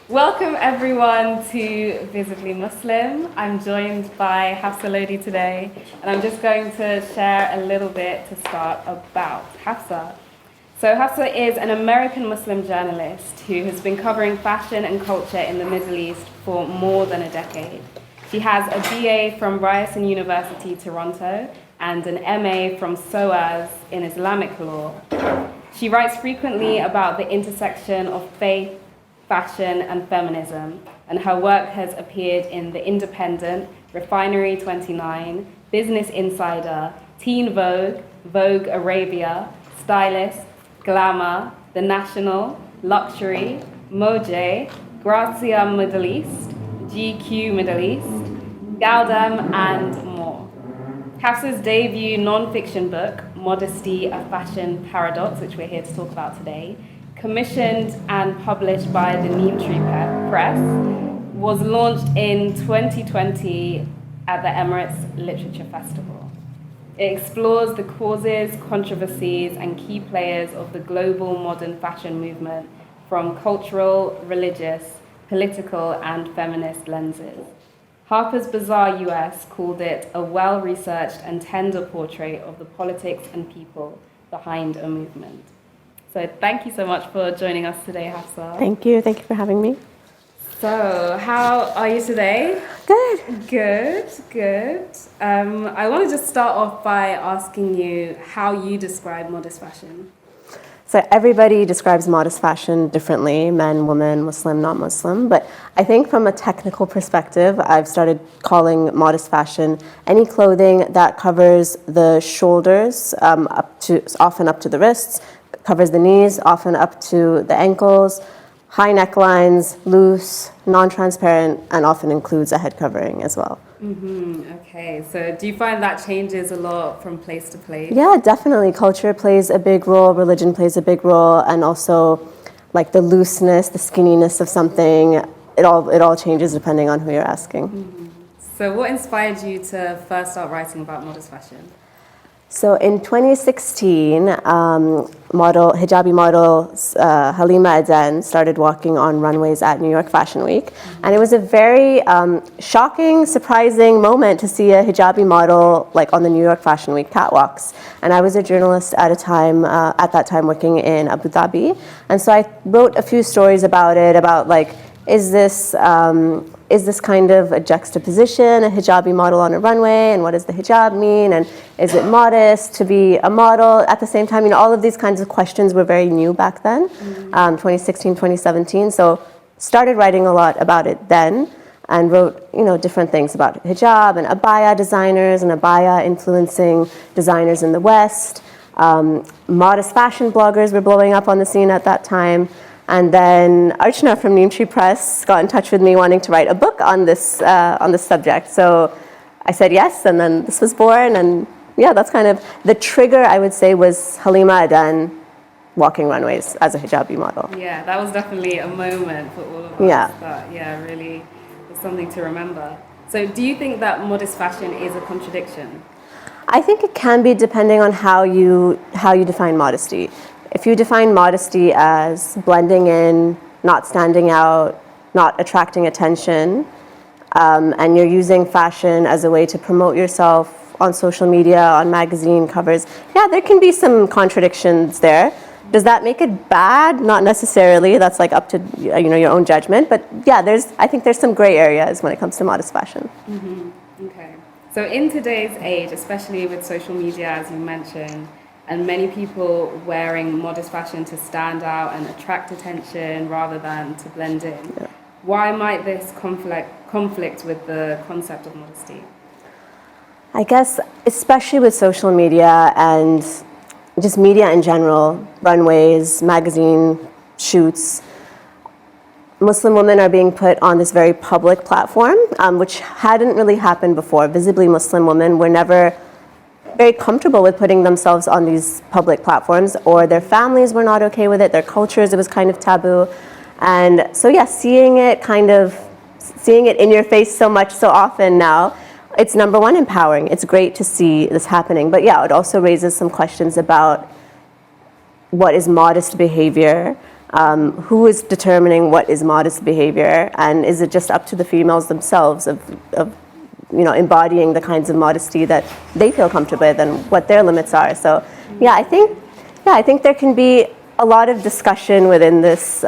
Welcome everyone to Visibly Muslim. I'm joined by Hafsa Lodi today, and I'm just going to share a little bit to start about Hafsa. So Hafsa is an American Muslim journalist who has been covering fashion and culture in the Middle East for more than a decade. She has a BA from Ryerson University, Toronto, and an MA from SOAS in Islamic law. She writes frequently about the intersection of faith, fashion, and feminism, and her work has appeared in The Independent, Refinery 29, Business Insider, Teen Vogue, Vogue Arabia, Stylist, Glamour, The National, Luxury, Mojeh, Grazia Middle East, GQ Middle East, gal-dem, and more. Hafsa's debut non-fiction book, Modesty, A Fashion Paradox, which we're here to talk about today, commissioned and published by the Neem Tree Press, was launched in 2020 at the Emirates Literature Festival. It explores the causes, controversies, and key players of the global modern fashion movement from cultural, religious, political, and feminist lenses. Harper's Bazaar US called it a well-researched and tender portrait of the politics and people behind a movement. So thank you so much for joining us today, Hafsa. Thank you for having me. So how are you today? Good. Good. I want to just start off by asking you how you describe modest fashion. So everybody describes modest fashion differently, men, women, Muslim, not Muslim. But I think from a technical perspective, I've started calling modest fashion any clothing that covers the shoulders often up to the wrists, covers the knees, often up to the ankles, high necklines, loose, non-transparent, and often includes a head covering as well. Okay, so do you find that changes a lot from place to place? Yeah, definitely. Culture plays a big role, religion plays a big role, and also like the looseness, the skinniness of something, it all changes depending on who you're asking. So what inspired you to first start writing about modest fashion? So in 2016, hijabi model Halima Aden started walking on runways at New York Fashion Week. And it was a very shocking, surprising moment to see a hijabi model like on the New York Fashion Week catwalks. And I was a journalist at that time working in Abu Dhabi. And so I wrote a few stories about it, about like, is this kind of a juxtaposition, a hijabi model on a runway, and what does the hijab mean, and is it modest to be a model at the same time? All of these kinds of questions were very new back then, 2016, 2017. So started writing a lot about it then, and wrote different things about hijab and abaya designers and abaya influencing designers in the West. Modest fashion bloggers were blowing up on the scene at that time. And then Archana from Neem Tree Press got in touch with me wanting to write a book on this subject. So I said yes, and then this was born. And yeah, that's kind of the trigger, I would say, was Halima Aden walking runways as a hijabi model. Yeah, that was definitely a moment for all of us. That really was something to remember. So do you think that modest fashion is a contradiction? I think it can be, depending on how you define modesty. If you define modesty as blending in, not standing out, not attracting attention, and you're using fashion as a way to promote yourself on social media, on magazine covers, yeah, there can be some contradictions there. Does that make it bad? Not necessarily. That's like up to your own judgment. But yeah, I think there's some gray areas when it comes to modest fashion. Okay. So in today's age, especially with social media, as you mentioned, and many people wearing modest fashion to stand out and attract attention rather than to blend in. Yeah. Why might this conflict with the concept of modesty? I guess, especially with social media and just media in general, runways, magazine shoots, Muslim women are being put on this very public platform, which hadn't really happened before. Visibly Muslim women were never very comfortable with putting themselves on these public platforms, or their families were not okay with it, their cultures, it was kind of taboo. And so yeah, seeing it in your face so often now, it's number one, empowering. It's great to see this happening. But yeah, it also raises some questions about what is modest behavior, who is determining what is modest behavior, and is it just up to the females themselves of embodying the kinds of modesty that they feel comfortable with and what their limits are. So yeah, I think there can be a lot of discussion within this,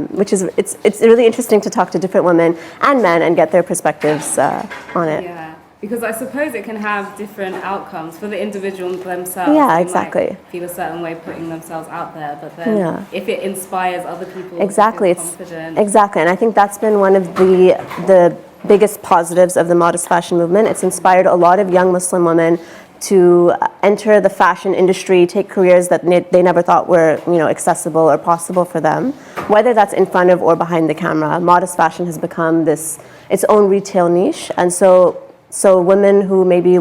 which is it's really interesting to talk to different women and men and get their perspectives on it. Yeah. Because I suppose it can have different outcomes for the individual themselves. Yeah, They exactly. might feel a certain way putting themselves out there, but then if it inspires other people Exactly, to feel confident. Exactly, and I think that's been one of the biggest positives of the modest fashion movement. It's inspired a lot of young Muslim women to enter the fashion industry, take careers that they never thought were accessible or possible for them, whether that's in front of or behind the camera. Modest fashion has become its own retail niche, and so women who maybe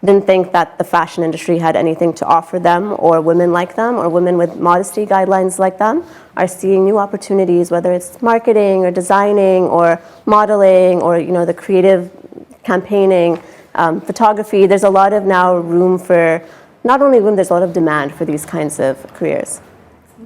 didn't think that the fashion industry had anything to offer them, or women like them, or women with modesty guidelines like them, are seeing new opportunities, whether it's marketing or designing or modeling or the creative campaigning, photography. There's a lot of now room for, not only room, there's a lot of demand for these kinds of careers.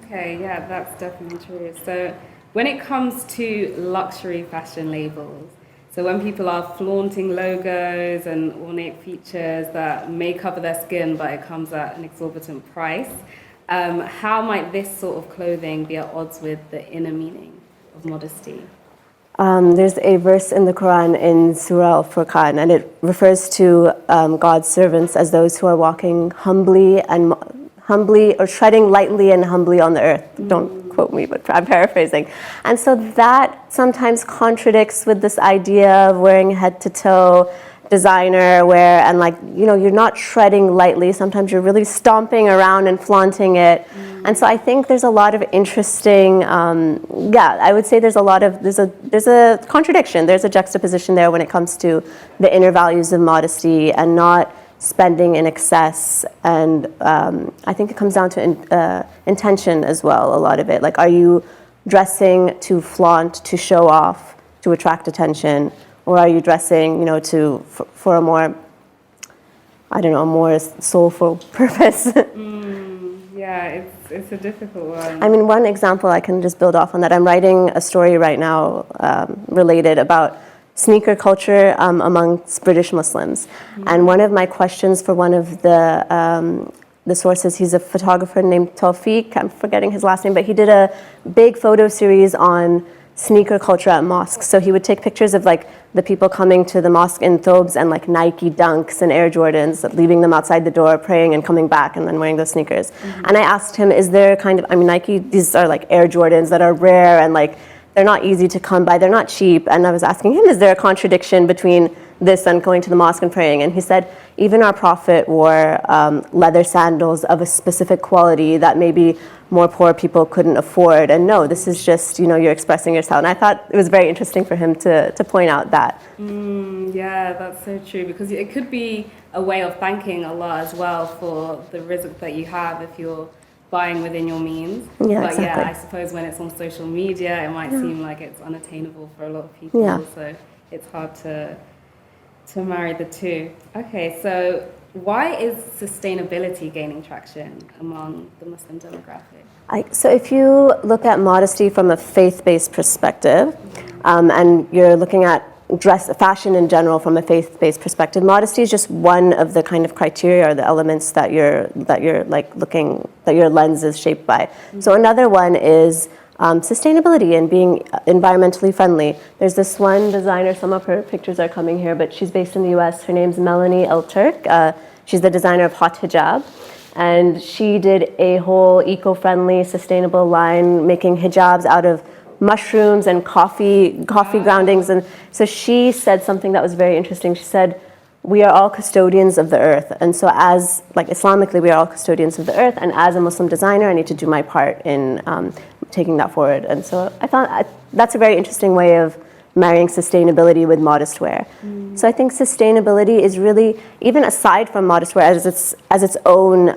Okay, yeah, that's definitely true. So when it comes to luxury fashion labels, so when people are flaunting logos and ornate features that may cover their skin, but it comes at an exorbitant price, how might this sort of clothing be at odds with the inner meaning of modesty? There's a verse in the Quran in Surah Al-Furqan, and it refers to God's servants as those who are walking humbly or treading lightly and humbly on the earth. Don't quote me, but I'm paraphrasing. And so that sometimes contradicts with this idea of wearing head to toe designer wear, and you're not treading lightly. Sometimes you're really stomping around and flaunting it. And so I think there's a lot of interesting, I would say there's a contradiction. There's a juxtaposition there when it comes to the inner values of modesty and not spending in excess, and I think it comes down to intention as well, a lot of it. Are you dressing to flaunt, to show off, to attract attention, or are you dressing, for a more, a more soulful purpose? Yeah, it's a difficult one. I mean, one example, I can just build off on that. I'm writing a story right now related about sneaker culture amongst British Muslims. And one of my questions for one of the sources, he's a photographer named Tawfiq, I'm forgetting his last name, but he did a big photo series on sneaker culture at mosques. So he would take pictures of the people coming to the mosque in thobes and Nike Dunks and Air Jordans, leaving them outside the door, praying and coming back and then wearing those sneakers. And I asked him, is there Nike, these are Air Jordans that are rare and they're not easy to come by, they're not cheap. And I was asking him, is there a contradiction between this and going to the mosque and praying? And he said, even our Prophet wore leather sandals of a specific quality that maybe more poor people couldn't afford. And no, this is just, you're expressing yourself. And I thought it was very interesting for him to point out that. Yeah, that's so true, because it could be a way of thanking Allah as well for the rizq that you have if you're buying within your means. Yeah, but exactly. yeah, I suppose when it's on social media, it might seem like it's unattainable for a lot of people. Yeah. So it's hard to marry the two. Okay, so why is sustainability gaining traction among the Muslim demographic? So if you look at modesty from a faith-based perspective, and you're looking at fashion in general from a faith-based perspective, modesty is just one of the kind of criteria or the elements that your lens is shaped by. So another one is sustainability and being environmentally friendly. There's this one designer, some of her pictures are coming here, but she's based in the US. Her name's Melanie El-Turk. She's the designer of Hot Hijab. And she did a whole eco-friendly, sustainable line, making hijabs out of mushrooms and coffee groundings. And so she said something that was very interesting. She said, we are all custodians of the earth. And so as, Islamically, we are all custodians of the earth. And as a Muslim designer, I need to do my part in taking that forward. And so I thought that's a very interesting way of marrying sustainability with modest wear. So I think sustainability is really, even aside from modest wear as its own,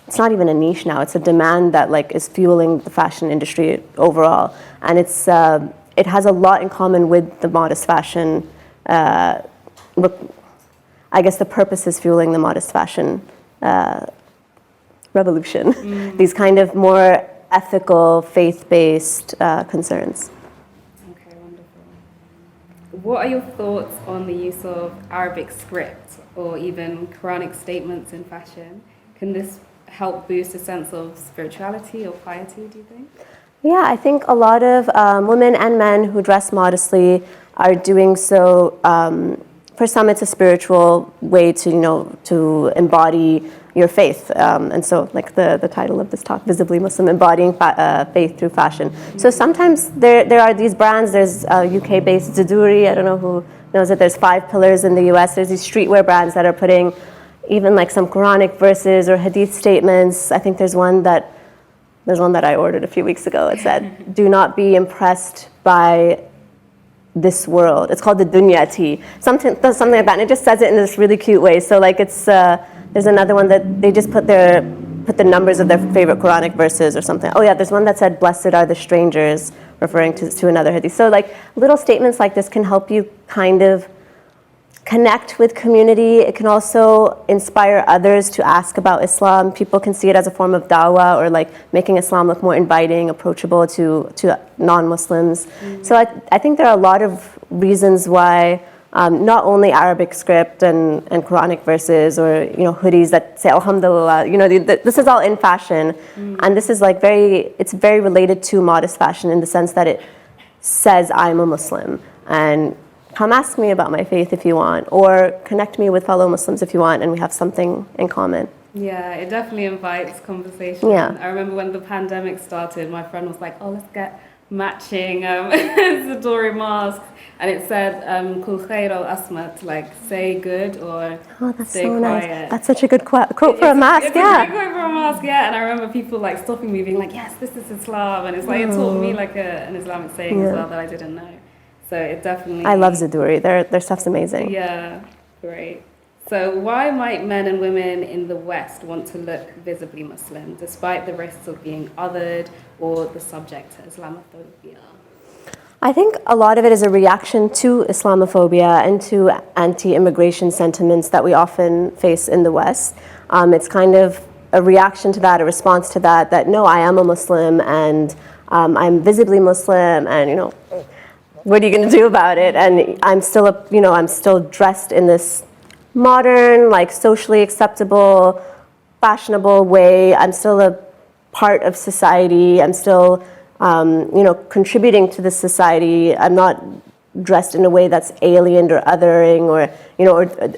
it's not even a niche now, it's a demand that is fueling the fashion industry overall. And it has a lot in common with the modest fashion I guess the purpose is fueling the modest fashion revolution. These kind of more ethical, faith-based concerns. Okay, wonderful. What are your thoughts on the use of Arabic script or even Quranic statements in fashion? Can this help boost a sense of spirituality or piety, do you think? Yeah, I think a lot of women and men who dress modestly are doing so. For some, it's a spiritual way to embody your faith, and so like the title of this talk, Visibly Muslim, embodying faith through fashion. So sometimes there are these brands. There's UK-based Ziduri. I don't know who knows it. There's 5 Pillars in the US. There's these streetwear brands that are putting even like some Quranic verses or Hadith statements. I think there's one that I ordered a few weeks ago. It said, "Do not be impressed by this world." It's called the Dunya Tea. Something like that, and it just says it in this really cute way. So like it's there's another one that they just put the numbers of their favorite Quranic verses or something. Oh yeah, there's one that said, "Blessed are the strangers," referring to another Hadith. So like little statements like this can help you kind of connect with community. It can also inspire others to ask about Islam. People can see it as a form of dawah or like making Islam look more inviting, approachable to non-Muslims. So I think there are a lot of reasons why not only Arabic script and Quranic verses or hoodies that say Alhamdulillah, this is all in fashion, and this is like it's very related to modest fashion in the sense that it says I'm a Muslim, and come ask me about my faith if you want, or connect me with fellow Muslims if you want, and we have something in common. Yeah, it definitely invites conversation. Yeah. I remember when the pandemic started, my friend was like, "Oh, let's get matching Ziduri masks," and it said "Kul khair al asmat," like say good or That's stay so quiet. nice. That's such a good quote for a mask. It's Yeah. a great quote for a mask, yeah. And I remember people like stopping me, being like, "Yes, this is Islam," and it's like it taught me like an Islamic saying as well that I didn't know. So it definitely. I love Ziduri. Their stuff's amazing. Yeah, great. So why might men and women in the West want to look visibly Muslim, despite the risks of being othered or the subject to Islamophobia? I think a lot of it is a reaction to Islamophobia and to anti-immigration sentiments that we often face in the West. It's kind of a reaction to that, a response to that no, I am a Muslim and I'm visibly Muslim, and what are you going to do about it? And I'm still dressed in this modern, like socially acceptable, fashionable way. I'm still a part of society. I'm still, contributing to this society. I'm not dressed in a way that's alien or othering, or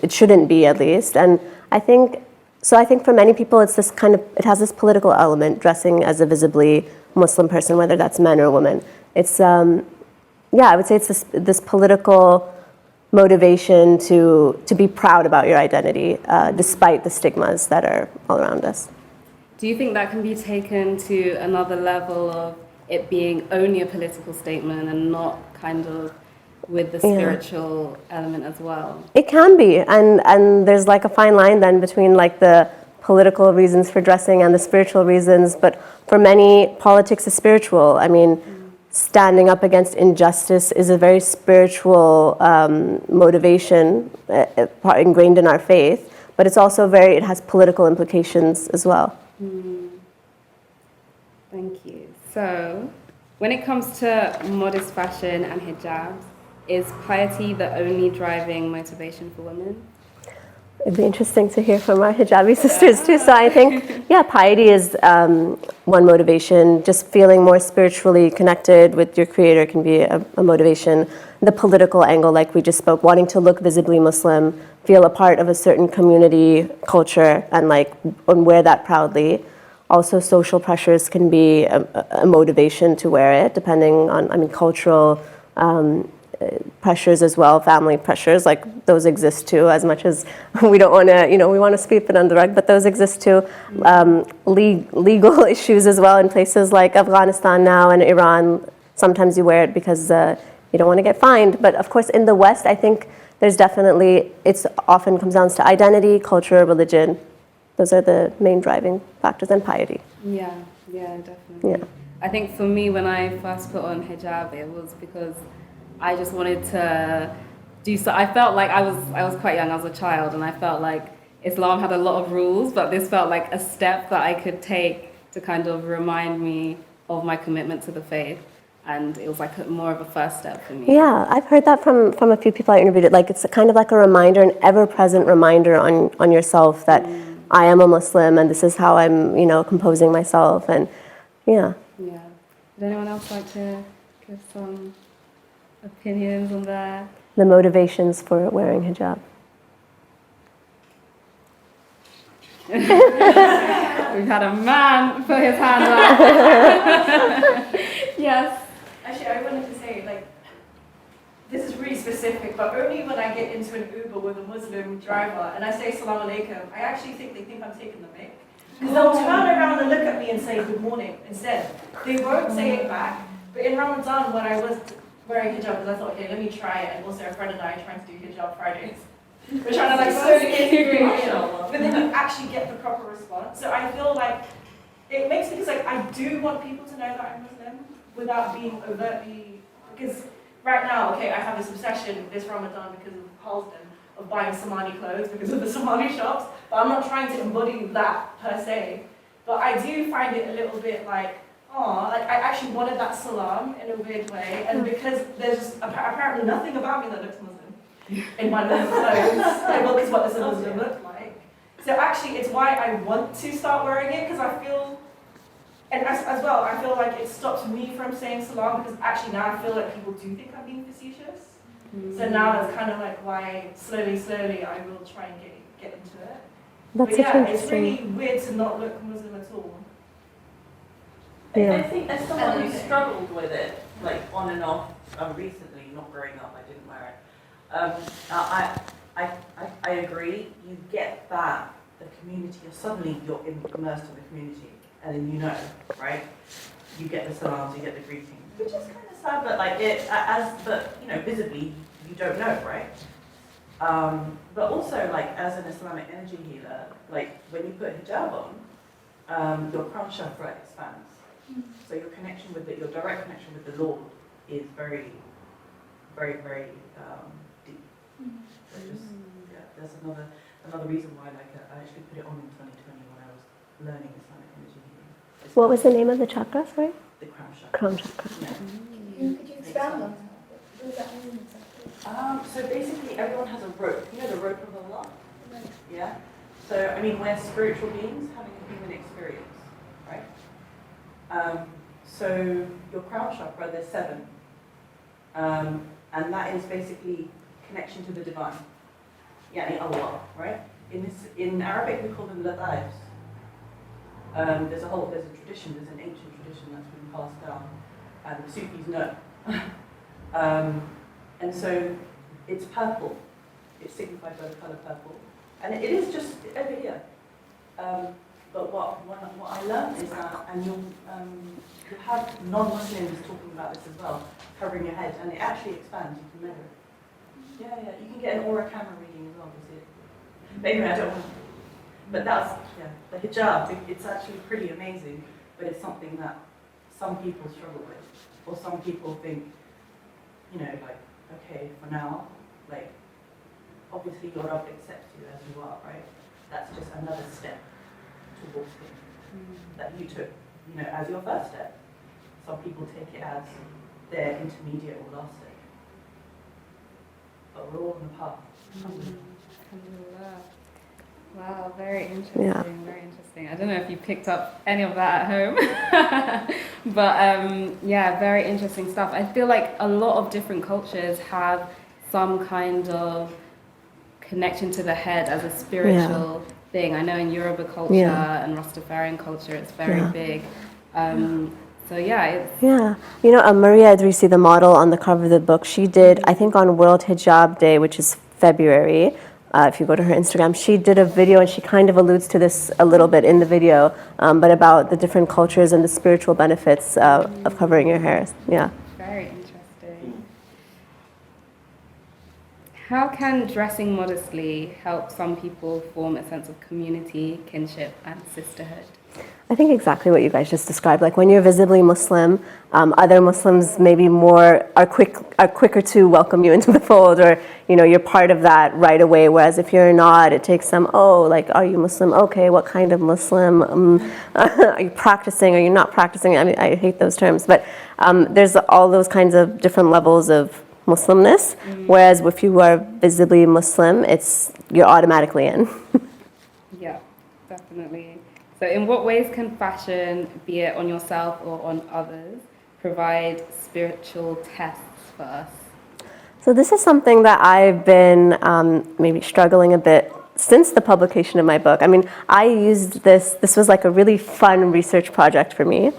it shouldn't be at least. And I think for many people, it's this it has this political element, dressing as a visibly Muslim person, whether that's men or women. It's I would say it's this political motivation to be proud about your identity, despite the stigmas that are all around us. Do you think that can be taken to another level of it being only a political statement and not kind of with the spiritual element as well? It can be, and there's like a fine line then between like the political reasons for dressing and the spiritual reasons, but for many, politics is spiritual. I mean, standing up against injustice is a very spiritual motivation ingrained in our faith, but it's also it has political implications as well. Thank you. So, when it comes to modest fashion and hijabs, is piety the only driving motivation for women? It'd be interesting to hear from our hijabi sisters too. So I think, piety is one motivation. Just feeling more spiritually connected with your creator can be a motivation. The political angle, like we just spoke, wanting to look visibly Muslim, feel a part of a certain community, culture, and wear that proudly. Also, social pressures can be a motivation to wear it, depending on, cultural pressures as well, family pressures, like those exist too, as much as we don't want to, we want to sweep it under the rug, but those exist too. Legal issues as well in places like Afghanistan now and Iran. Sometimes you wear it because you don't want to get fined, but of course in the West, I think there's definitely, it's often comes down to identity, culture, religion. Those are the main driving factors, and piety. Yeah, definitely. Yeah. I think for me, when I first put on hijab, it was because I just wanted to do so. I felt like I was quite young. I was a child, and I felt like Islam had a lot of rules, but this felt like a step that I could take to kind of remind me of my commitment to the faith. And it was like more of a first step for me. Yeah, I've heard that from a few people I interviewed. Like it's kind of like a reminder, an ever-present reminder on yourself that I am a Muslim and this is how I'm, composing myself, and yeah. Yeah. Would anyone else like to give some opinions on that? The motivations for wearing hijab. We've had a man put his hand up. Yes. Actually, I wanted to say, this is really specific, but only when I get into an Uber with a Muslim driver and I say Salaam Alaikum, I actually think they think I'm taking the mic. Because they'll turn around and look at me and say good morning instead. They won't say it back. But in Ramadan, when I was wearing hijab, because I thought, okay, let me try it, and also a friend and I are trying to do hijab Fridays. We're trying to slowly integrate it, but then you actually get the proper response. So I feel like it makes me, because I do want people to know that I'm Muslim without being overtly, because right now, okay, I have this obsession this Ramadan because of Halsden, of buying Somali clothes because of the Somali shops, but I'm not trying to embody that per se. But I do find it a little bit I actually wanted that salam in a weird way, and because there's just apparently nothing about me that looks Muslim in my Muslim clothes, because what does a Muslim look like? So actually, it's why I want to start wearing it, because I feel, and as well, I feel like it stops me from saying salam, because actually now I feel like people do think I'm being facetious. So now that's kind of why slowly I will try and get into it. That's but yeah, it's really weird to not look Muslim at all. Yeah. I think as someone who struggled with it, on and off, recently, not growing up, I didn't wear it. I agree. You get that the community, suddenly you're immersed in the community, and then right? You get the salams, you get the greetings, which is kind of sad, but visibly you don't know, right? But also as an Islamic energy healer, when you put hijab on, your crown chakra expands. So your direct connection with the Lord is very, very, very deep. So that's another reason why I actually put it on in 2020 when I was learning Islamic energy healing. What was the name of the chakra, sorry? The crown chakra. Crown chakra. Yeah. Could you expand on that? What does that mean exactly? So basically everyone has a rope. You know the rope of Allah? Yeah? So, we're spiritual beings having a human experience, right? So your crown chakra, there's 7. And that is basically connection to the divine. Yani Allah, right? In Arabic we call them lataifs. There's a tradition, there's an ancient tradition that's been passed down, and the Sufis know. And so it's purple. It's signified by the colour purple. And it is just over here. But what I learned is that, and you'll have non-Muslims talking about this as well, covering your head, and it actually expands, you can measure it. Yeah, you can get an aura camera reading as well to see it. But anyway, I don't want to. But that's, the hijab, it's actually pretty amazing, but it's something that some people struggle with, or some people think, okay, for now, obviously your Rabb accepts you as you are, right? That's just another step towards him that you took, as your first step. Some people take it as their intermediate or last step. But we're all on the path. Wow, very interesting, Yeah. very interesting. I don't know if you picked up any of that at home, but very interesting stuff. I feel like a lot of different cultures have some kind of connection to the head as a spiritual thing. I know in Yoruba culture and Rastafarian culture it's very big. Maria Idrisi, the model on the cover of the book, she did, I think on World Hijab Day, which is February, if you go to her Instagram, she did a video, and she kind of alludes to this a little bit in the video, but about the different cultures and the spiritual benefits of covering your hair. Yeah. Very interesting. How can dressing modestly help some people form a sense of community, kinship, and sisterhood? I think exactly what you guys just described. Like when you're visibly Muslim, other Muslims maybe are quicker to welcome you into the fold, or you're part of that right away. Whereas if you're not, it takes some, are you Muslim? Okay, what kind of Muslim? Are you practicing? Are you not practicing? I mean, I hate those terms, but there's all those kinds of different levels of Muslimness. Whereas if you are visibly Muslim, you're automatically in. Yeah, definitely. So in what ways can fashion, be it on yourself or on others, provide spiritual tests for us? So this is something that I've been maybe struggling a bit since the publication of my book. I mean, I used this was like a really fun research project for me.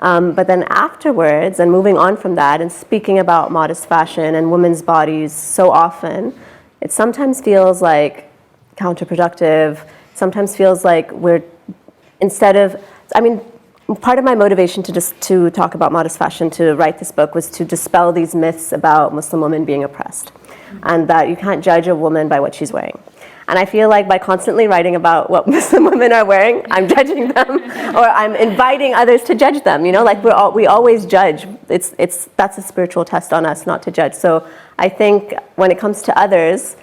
But then afterwards, and moving on from that, and speaking about modest fashion and women's bodies so often, it sometimes feels like counterproductive, sometimes feels like part of my motivation to talk about modest fashion, to write this book, was to dispel these myths about Muslim women being oppressed, and that you can't judge a woman by what she's wearing. And I feel like by constantly writing about what Muslim women are wearing, I'm judging them, or I'm inviting others to judge them. Like we always judge. That's a spiritual test on us, not to judge. So I think when it comes to others,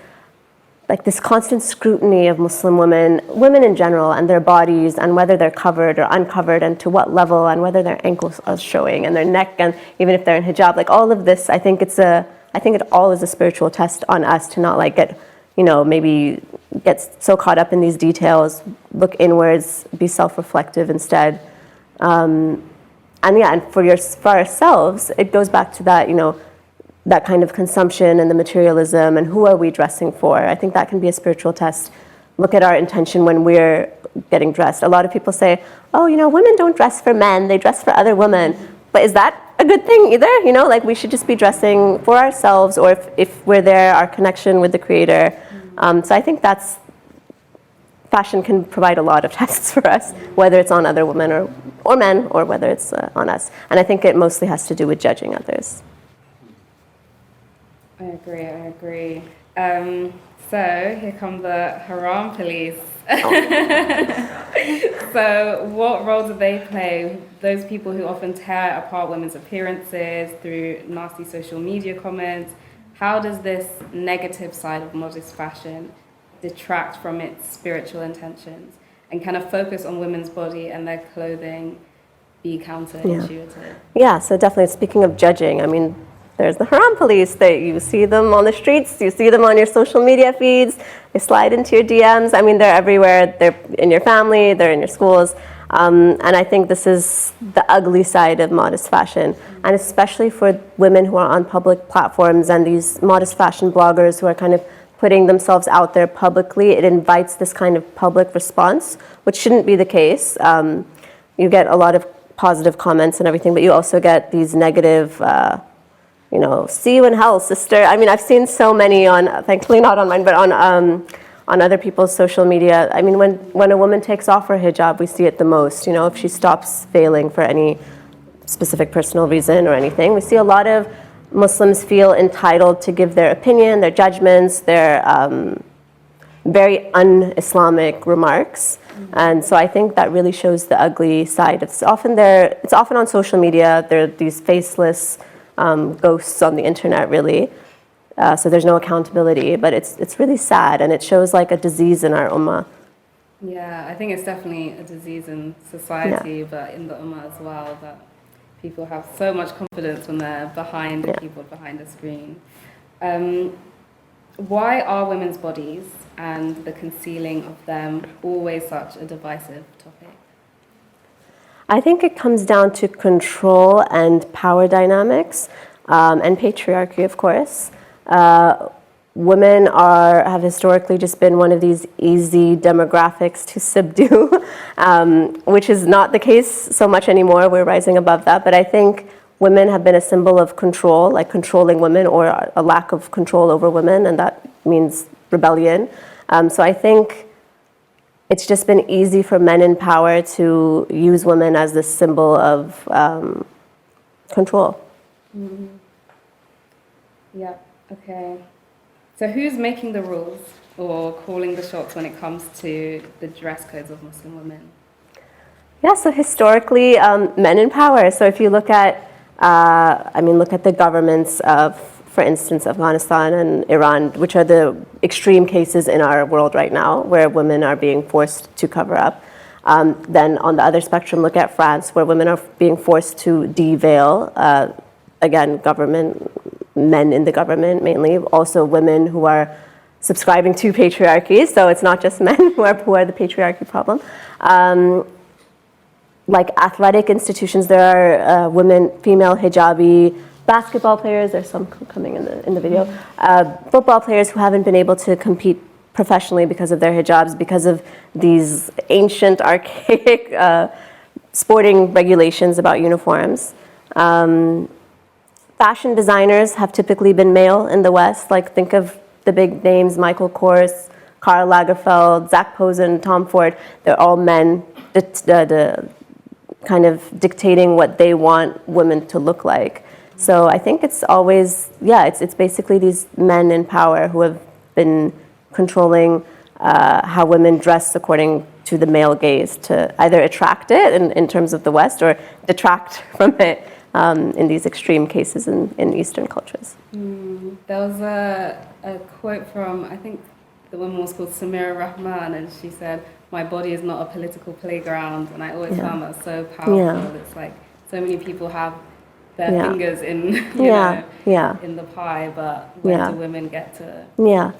like this constant scrutiny of Muslim women in general, and their bodies, and whether they're covered or uncovered, and to what level, and whether their ankles are showing, and their neck, and even if they're in hijab, like all of this, I think it all is a spiritual test on us to not get, maybe get so caught up in these details, look inwards, be self-reflective instead. And for ourselves, it goes back to that, that kind of consumption and the materialism, and who are we dressing for? I think that can be a spiritual test. Look at our intention when we're getting dressed. A lot of people say, women don't dress for men, they dress for other women. But is that a good thing either? Like we should just be dressing for ourselves, or if we're there, our connection with the Creator. So I think fashion can provide a lot of tests for us, whether it's on other women or men, or whether it's on us. And I think it mostly has to do with judging others. I agree. So here come the haram police. So what role do they play? Those people who often tear apart women's appearances through nasty social media comments. How does this negative side of modest fashion detract from its spiritual intentions, and kind of focus on women's body and their clothing be counterintuitive? Yeah, so definitely, speaking of judging, I mean, there's the haram police. You see them on the streets, you see them on your social media feeds, they slide into your DMs. I mean, they're everywhere. They're in your family, they're in your schools. And I think this is the ugly side of modest fashion. And especially for women who are on public platforms and these modest fashion bloggers who are kind of putting themselves out there publicly, it invites this kind of public response, which shouldn't be the case. You get a lot of positive comments and everything, but you also get these negative, see you in hell, sister. I mean, I've seen so many thankfully not on mine, but on other people's social media. I mean, when a woman takes off her hijab, we see it the most. If she stops veiling for any specific personal reason or anything, we see a lot of Muslims feel entitled to give their opinion, their judgments, their very un-Islamic remarks. And so I think that really shows the ugly side. It's often on social media. There are these faceless ghosts on the internet, really. So there's no accountability, but it's really sad, and it shows like a disease in our ummah. Yeah, I think it's definitely a disease in society, but in the ummah as well, that people have so much confidence when they're behind a keyboard, behind a screen. Why are women's bodies and the concealing of them always such a divisive topic? I think it comes down to control and power dynamics, and patriarchy, of course. Women have historically just been one of these easy demographics to subdue, which is not the case so much anymore. We're rising above that. But I think women have been a symbol of control, like controlling women, or a lack of control over women, and that means rebellion. So I think it's just been easy for men in power to use women as this symbol of control. Mm-hmm. Yeah, okay. So who's making the rules or calling the shots when it comes to the dress codes of Muslim women? Yeah, so historically, men in power. So if you look at, look at the governments of, for instance, Afghanistan and Iran, which are the extreme cases in our world right now, where women are being forced to cover up. Then on the other spectrum, look at France, where women are being forced to de-veil. Again, government, men in the government mainly. Also women who are subscribing to patriarchy. So it's not just men who are the patriarchy problem. Like athletic institutions, there are women, female hijabi basketball players. There's some coming in the video. Football players who haven't been able to compete professionally because of their hijabs, because of these ancient, archaic sporting regulations about uniforms. Fashion designers have typically been male in the West. Like think of the big names: Michael Kors, Karl Lagerfeld, Zac Posen, Tom Ford. They're all men. The kind of dictating what they want women to look like. So I think it's always, it's basically these men in power who have been controlling how women dress according to the male gaze to either attract it in terms of the West or detract from it in these extreme cases in Eastern cultures. There was a quote from, I think the woman was called Samira Rahman, and she said, "My body is not a political playground," and I always found that so powerful. It's like so many people have their fingers in, in the pie, but when do women get to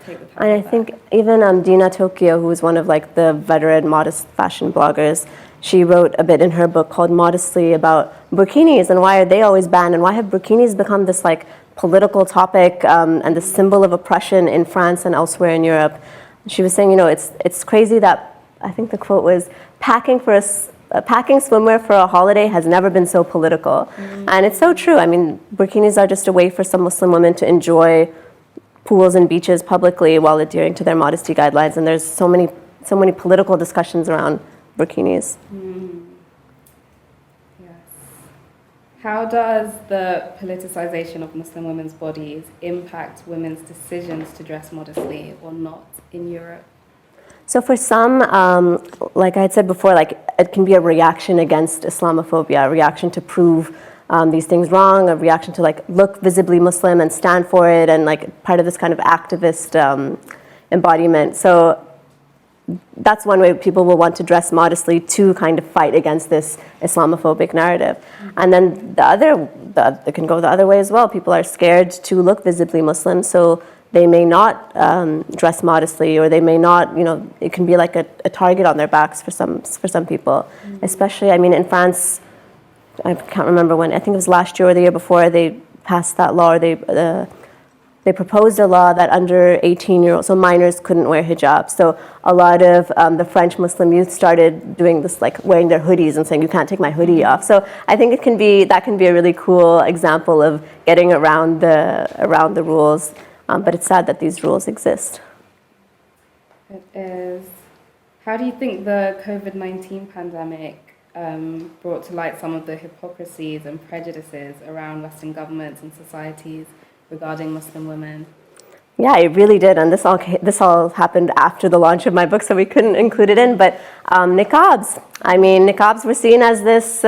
take the power? And I think even Dina Tokyo, who is one of like the veteran modest fashion bloggers, she wrote a bit in her book called Modesty about burkinis and why are they always banned and why have burkinis become this like political topic and the symbol of oppression in France and elsewhere in Europe. She was saying, it's crazy that, I think the quote was, packing swimwear for a holiday has never been so political. And it's so true. I mean, burkinis are just a way for some Muslim women to enjoy pools and beaches publicly while adhering to their modesty guidelines. And there's so many political discussions around burkinis. How does the politicization of Muslim women's bodies impact women's decisions to dress modestly or not in Europe? So for some, like I had said before, like it can be a reaction against Islamophobia, a reaction to prove these things wrong, a reaction to like look visibly Muslim and stand for it, and like part of this kind of activist embodiment. So that's one way people will want to dress modestly to kind of fight against this Islamophobic narrative. And then it can go the other way as well. People are scared to look visibly Muslim, so they may not dress modestly, or they may not, it can be like a target on their backs for some people. Especially, I mean, in France, I can't remember when, I think it was last year or the year before, they passed that law, or they proposed a law that under 18-year-olds, so minors couldn't wear hijab. So a lot of the French Muslim youth started doing this, like wearing their hoodies and saying, "You can't take my hoodie off." So I think that can be a really cool example of getting around the rules. But it's sad that these rules exist. It is. How do you think the COVID-19 pandemic brought to light some of the hypocrisies and prejudices around Western governments and societies regarding Muslim women? Yeah, it really did, and this all happened after the launch of my book, so we couldn't include it in. But niqabs. I mean, niqabs were seen as this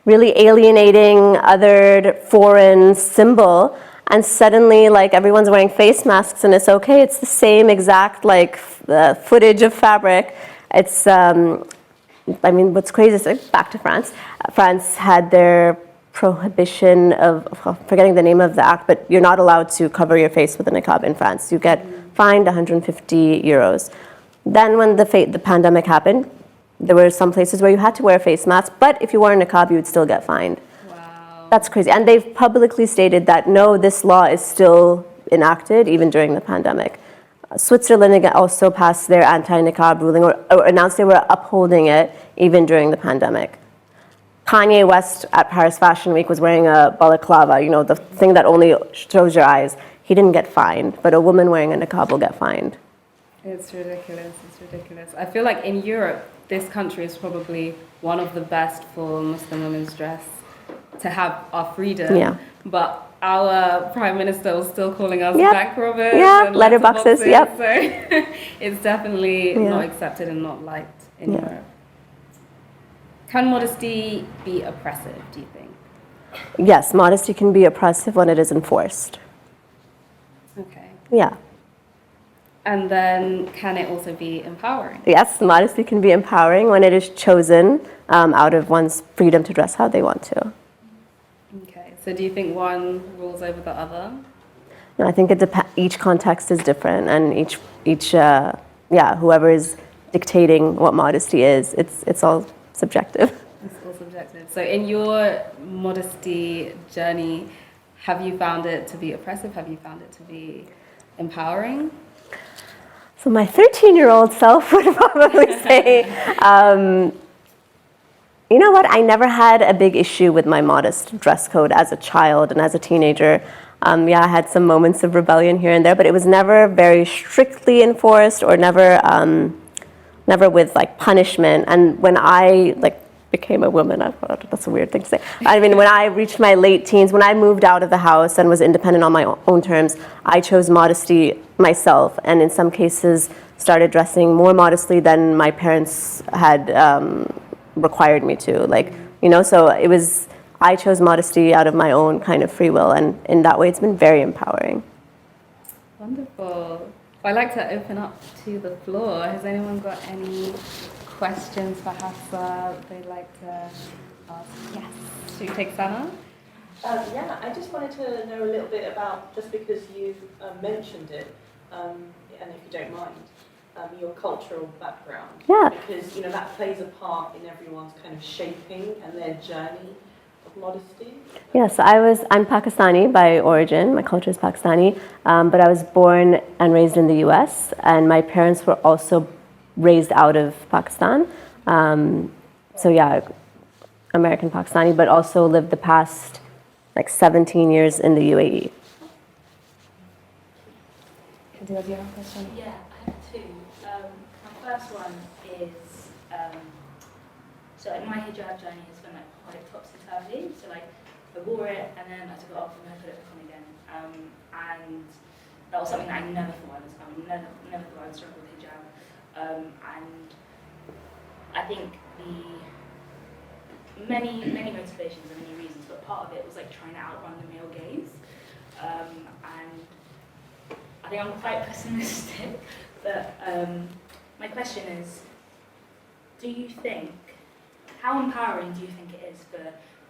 really alienating, othered, foreign symbol. And suddenly, like, everyone's wearing face masks and it's okay. It's the same exact, like, footage of fabric. It's, what's crazy is, like, back to France. France had their prohibition of, forgetting the name of the act, but you're not allowed to cover your face with a niqab in France. You get fined 150 euros. Then when the pandemic happened, there were some places where you had to wear a face mask, but if you wore a niqab, you would still get fined. That's crazy. And they've publicly stated that, no, this law is still enacted, even during the pandemic. Switzerland also passed their anti-niqab ruling, or announced they were upholding it, even during the pandemic. Kanye West at Paris Fashion Week was wearing a balaclava, the thing that only shows your eyes. He didn't get fined, but a woman wearing a niqab will get fined. It's ridiculous. I feel like in Europe, this country is probably one of the best for Muslim women's dress, to have our freedom, but our Prime Minister was still calling us bank robbers and letterboxes. So it's definitely not accepted and not liked in Europe. Can modesty be oppressive, do you think? Yes, modesty can be oppressive when it is enforced. Okay. Yeah. And then can it also be empowering? Yes, modesty can be empowering when it is chosen out of one's freedom to dress how they want to. Okay, so do you think one rules over the other? No, I think each context is different, and whoever is dictating what modesty is, it's all subjective. It's all subjective. So in your modesty journey, have you found it to be oppressive? Have you found it to be empowering? So my 13-year-old self would probably say, you know what, I never had a big issue with my modest dress code as a child and as a teenager. I had some moments of rebellion here and there, but it was never very strictly enforced or never with like punishment. And when I became a woman, I thought that's a weird thing to say. I mean, when I reached my late teens, when I moved out of the house and was independent on my own terms, I chose modesty myself, and in some cases started dressing more modestly than my parents had required me to. So I chose modesty out of my own kind of free will, and in that way it's been very empowering. Wonderful. I'd like to open up to the floor. Has anyone got any questions for Hafsa they'd like to ask? Yes. Should we take Sana? Yeah, I just wanted to know a little bit about, just because you've mentioned it, and if you don't mind, your cultural background. Yeah. Because, that plays a part in everyone's kind of shaping and their journey of modesty. Yes, I'm Pakistani by origin. My culture is Pakistani, but I was born and raised in the US, and my parents were also raised out of Pakistan. American Pakistani, but also lived the past 17 years in the UAE. Do you have a question? Yeah, I have two. My first one is, my hijab journey has been quite topsy-turvy. So I wore it and then I took it off and then I put it back on again. And that was something that I never thought I would struggle with hijab. And I think many motivations and many reasons, but part of it was trying to outrun the male gaze. And I think I'm quite pessimistic, but my question is, how empowering do you think it is for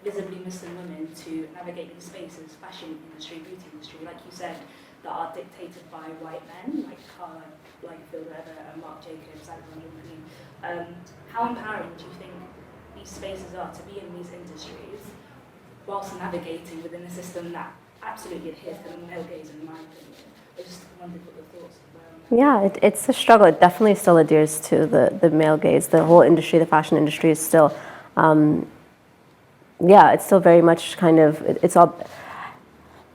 visibly Muslim women to navigate these spaces, fashion industry, beauty industry, like you said, that are dictated by white men, like Carla, Phil Leather, and Marc Jacobs, how empowering do you think these spaces are to be in these industries, whilst navigating within a system that absolutely adheres to the male gaze, in my opinion? I just wondered what your thoughts were on that. Yeah, it's a struggle. It definitely still adheres to the male gaze. The whole industry, the fashion industry, is still, it's still very much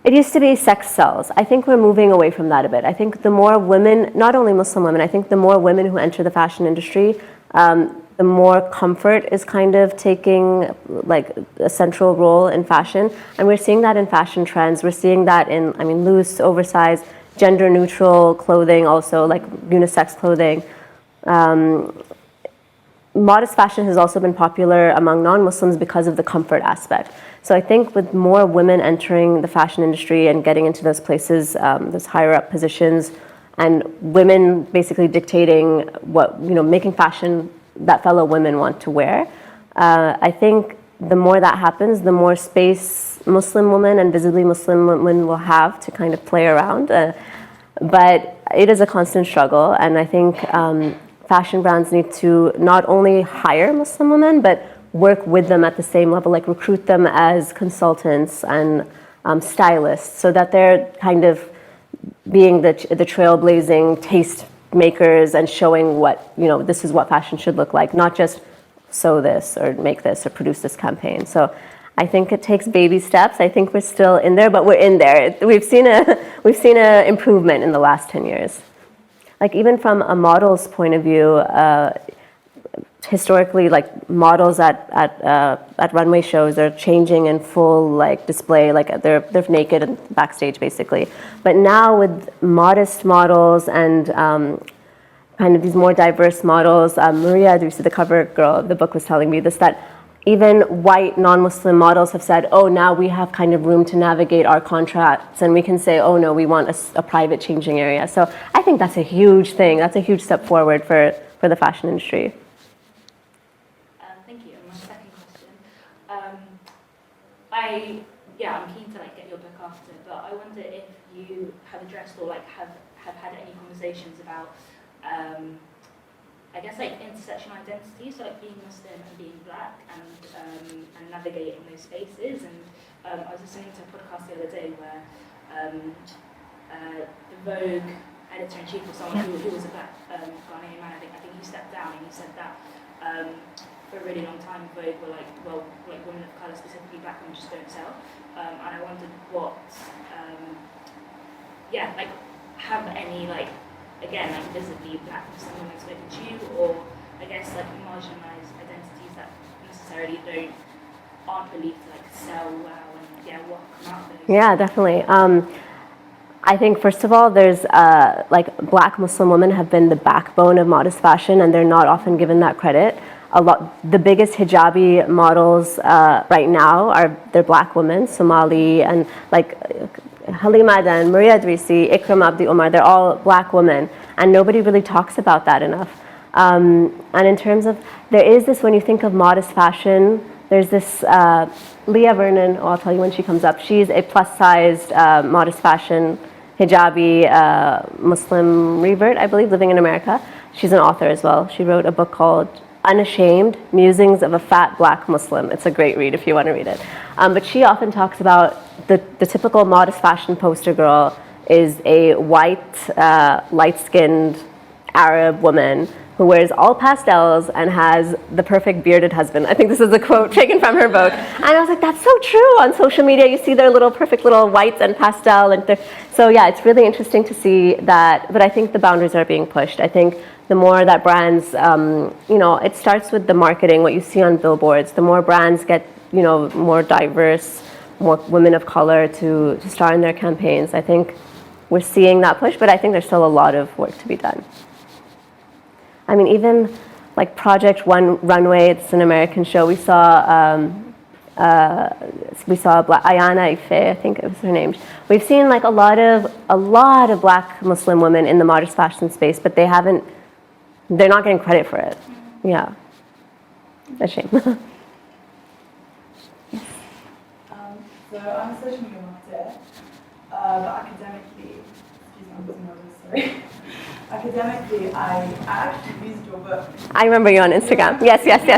it used to be sex sells. I think we're moving away from that a bit. I think the more women, not only Muslim women, I think the more women who enter the fashion industry, the more comfort is taking a central role in fashion. And we're seeing that in fashion trends. We're seeing that in, loose, oversized, gender neutral clothing, also unisex clothing. Modest fashion has also been popular among non-Muslims because of the comfort aspect. So I think with more women entering the fashion industry and getting into those places, those higher up positions, and women basically dictating what, making fashion that fellow women want to wear, I think the more that happens, the more space Muslim women and visibly Muslim women will have to play around. But it is a constant struggle, and I think fashion brands need to not only hire Muslim women, but work with them at the same level, recruit them as consultants and stylists, so that they're being the trailblazing taste makers and showing what, this is what fashion should look like, not just sew this or make this or produce this campaign. So I think it takes baby steps. I think we're still in there, but we're in there. We've seen a improvement in the last 10 years. Even from a model's point of view, historically, models at runway shows are changing in full display, they're naked and backstage basically. But now with modest models and these more diverse models, Maria, the cover girl of the book, was telling me this, that even white non-Muslim models have said, oh, now we have kind of room to navigate our contracts, and we can say, oh no, we want a private changing area. So I think that's a huge thing. That's a huge step forward for the fashion industry. Thank you. And my second question, I'm keen to like get your book after, but I wonder if you have addressed or like have had any conversations about I guess like intersectional identity, so like being Muslim and being black and navigating those spaces. And I was listening to a podcast the other day where the Vogue editor-in-chief was someone who was a black Ghanaian man. I think he stepped down, and he said that for a really long time Vogue were like, well, like women of colour, specifically black women, just don't sell. And I wondered what, like have any like, again, like visibly black Muslim women spoken to you, or I guess like marginalised identities that necessarily aren't believed to like sell well, and what come out of those? Yeah, definitely. I think first of all, there's like black Muslim women have been the backbone of modest fashion, and they're not often given that credit. The biggest hijabi models right now they're black women, Somali, and like Halima and Maria Idrisi, Ikram Abdi Umar, they're all black women, and nobody really talks about that enough. And in terms of, there is this, when you think of modest fashion, there's this Leah Vernon, I'll tell you when she comes up. She's a plus-sized modest fashion hijabi Muslim revert, I believe, living in America. She's an author as well. She wrote a book called Unashamed, Musings of a Fat Black Muslim. It's a great read if you want to read it. But she often talks about the typical modest fashion poster girl is a white, light-skinned Arab woman who wears all pastels and has the perfect bearded husband. I think this is a quote taken from her book. And I was like, that's so true. On social media, you see their little perfect little whites and pastel. So yeah, it's really interesting to see that. But I think the boundaries are being pushed. I think the more that brands, it starts with the marketing, what you see on billboards. The more brands get, more diverse, more women of color to star in their campaigns. I think we're seeing that push, but I think there's still a lot of work to be done. I mean, even like Project One Runway, it's an American show. We saw Ayana Ife, I think it was her name. We've seen like a lot of black Muslim women in the modest fashion space, but they're not getting credit for it. Yeah, a shame. So I'm a social media marketer, but academically, sorry. Academically, I actually used your book. I remember you on Instagram. Yes. I was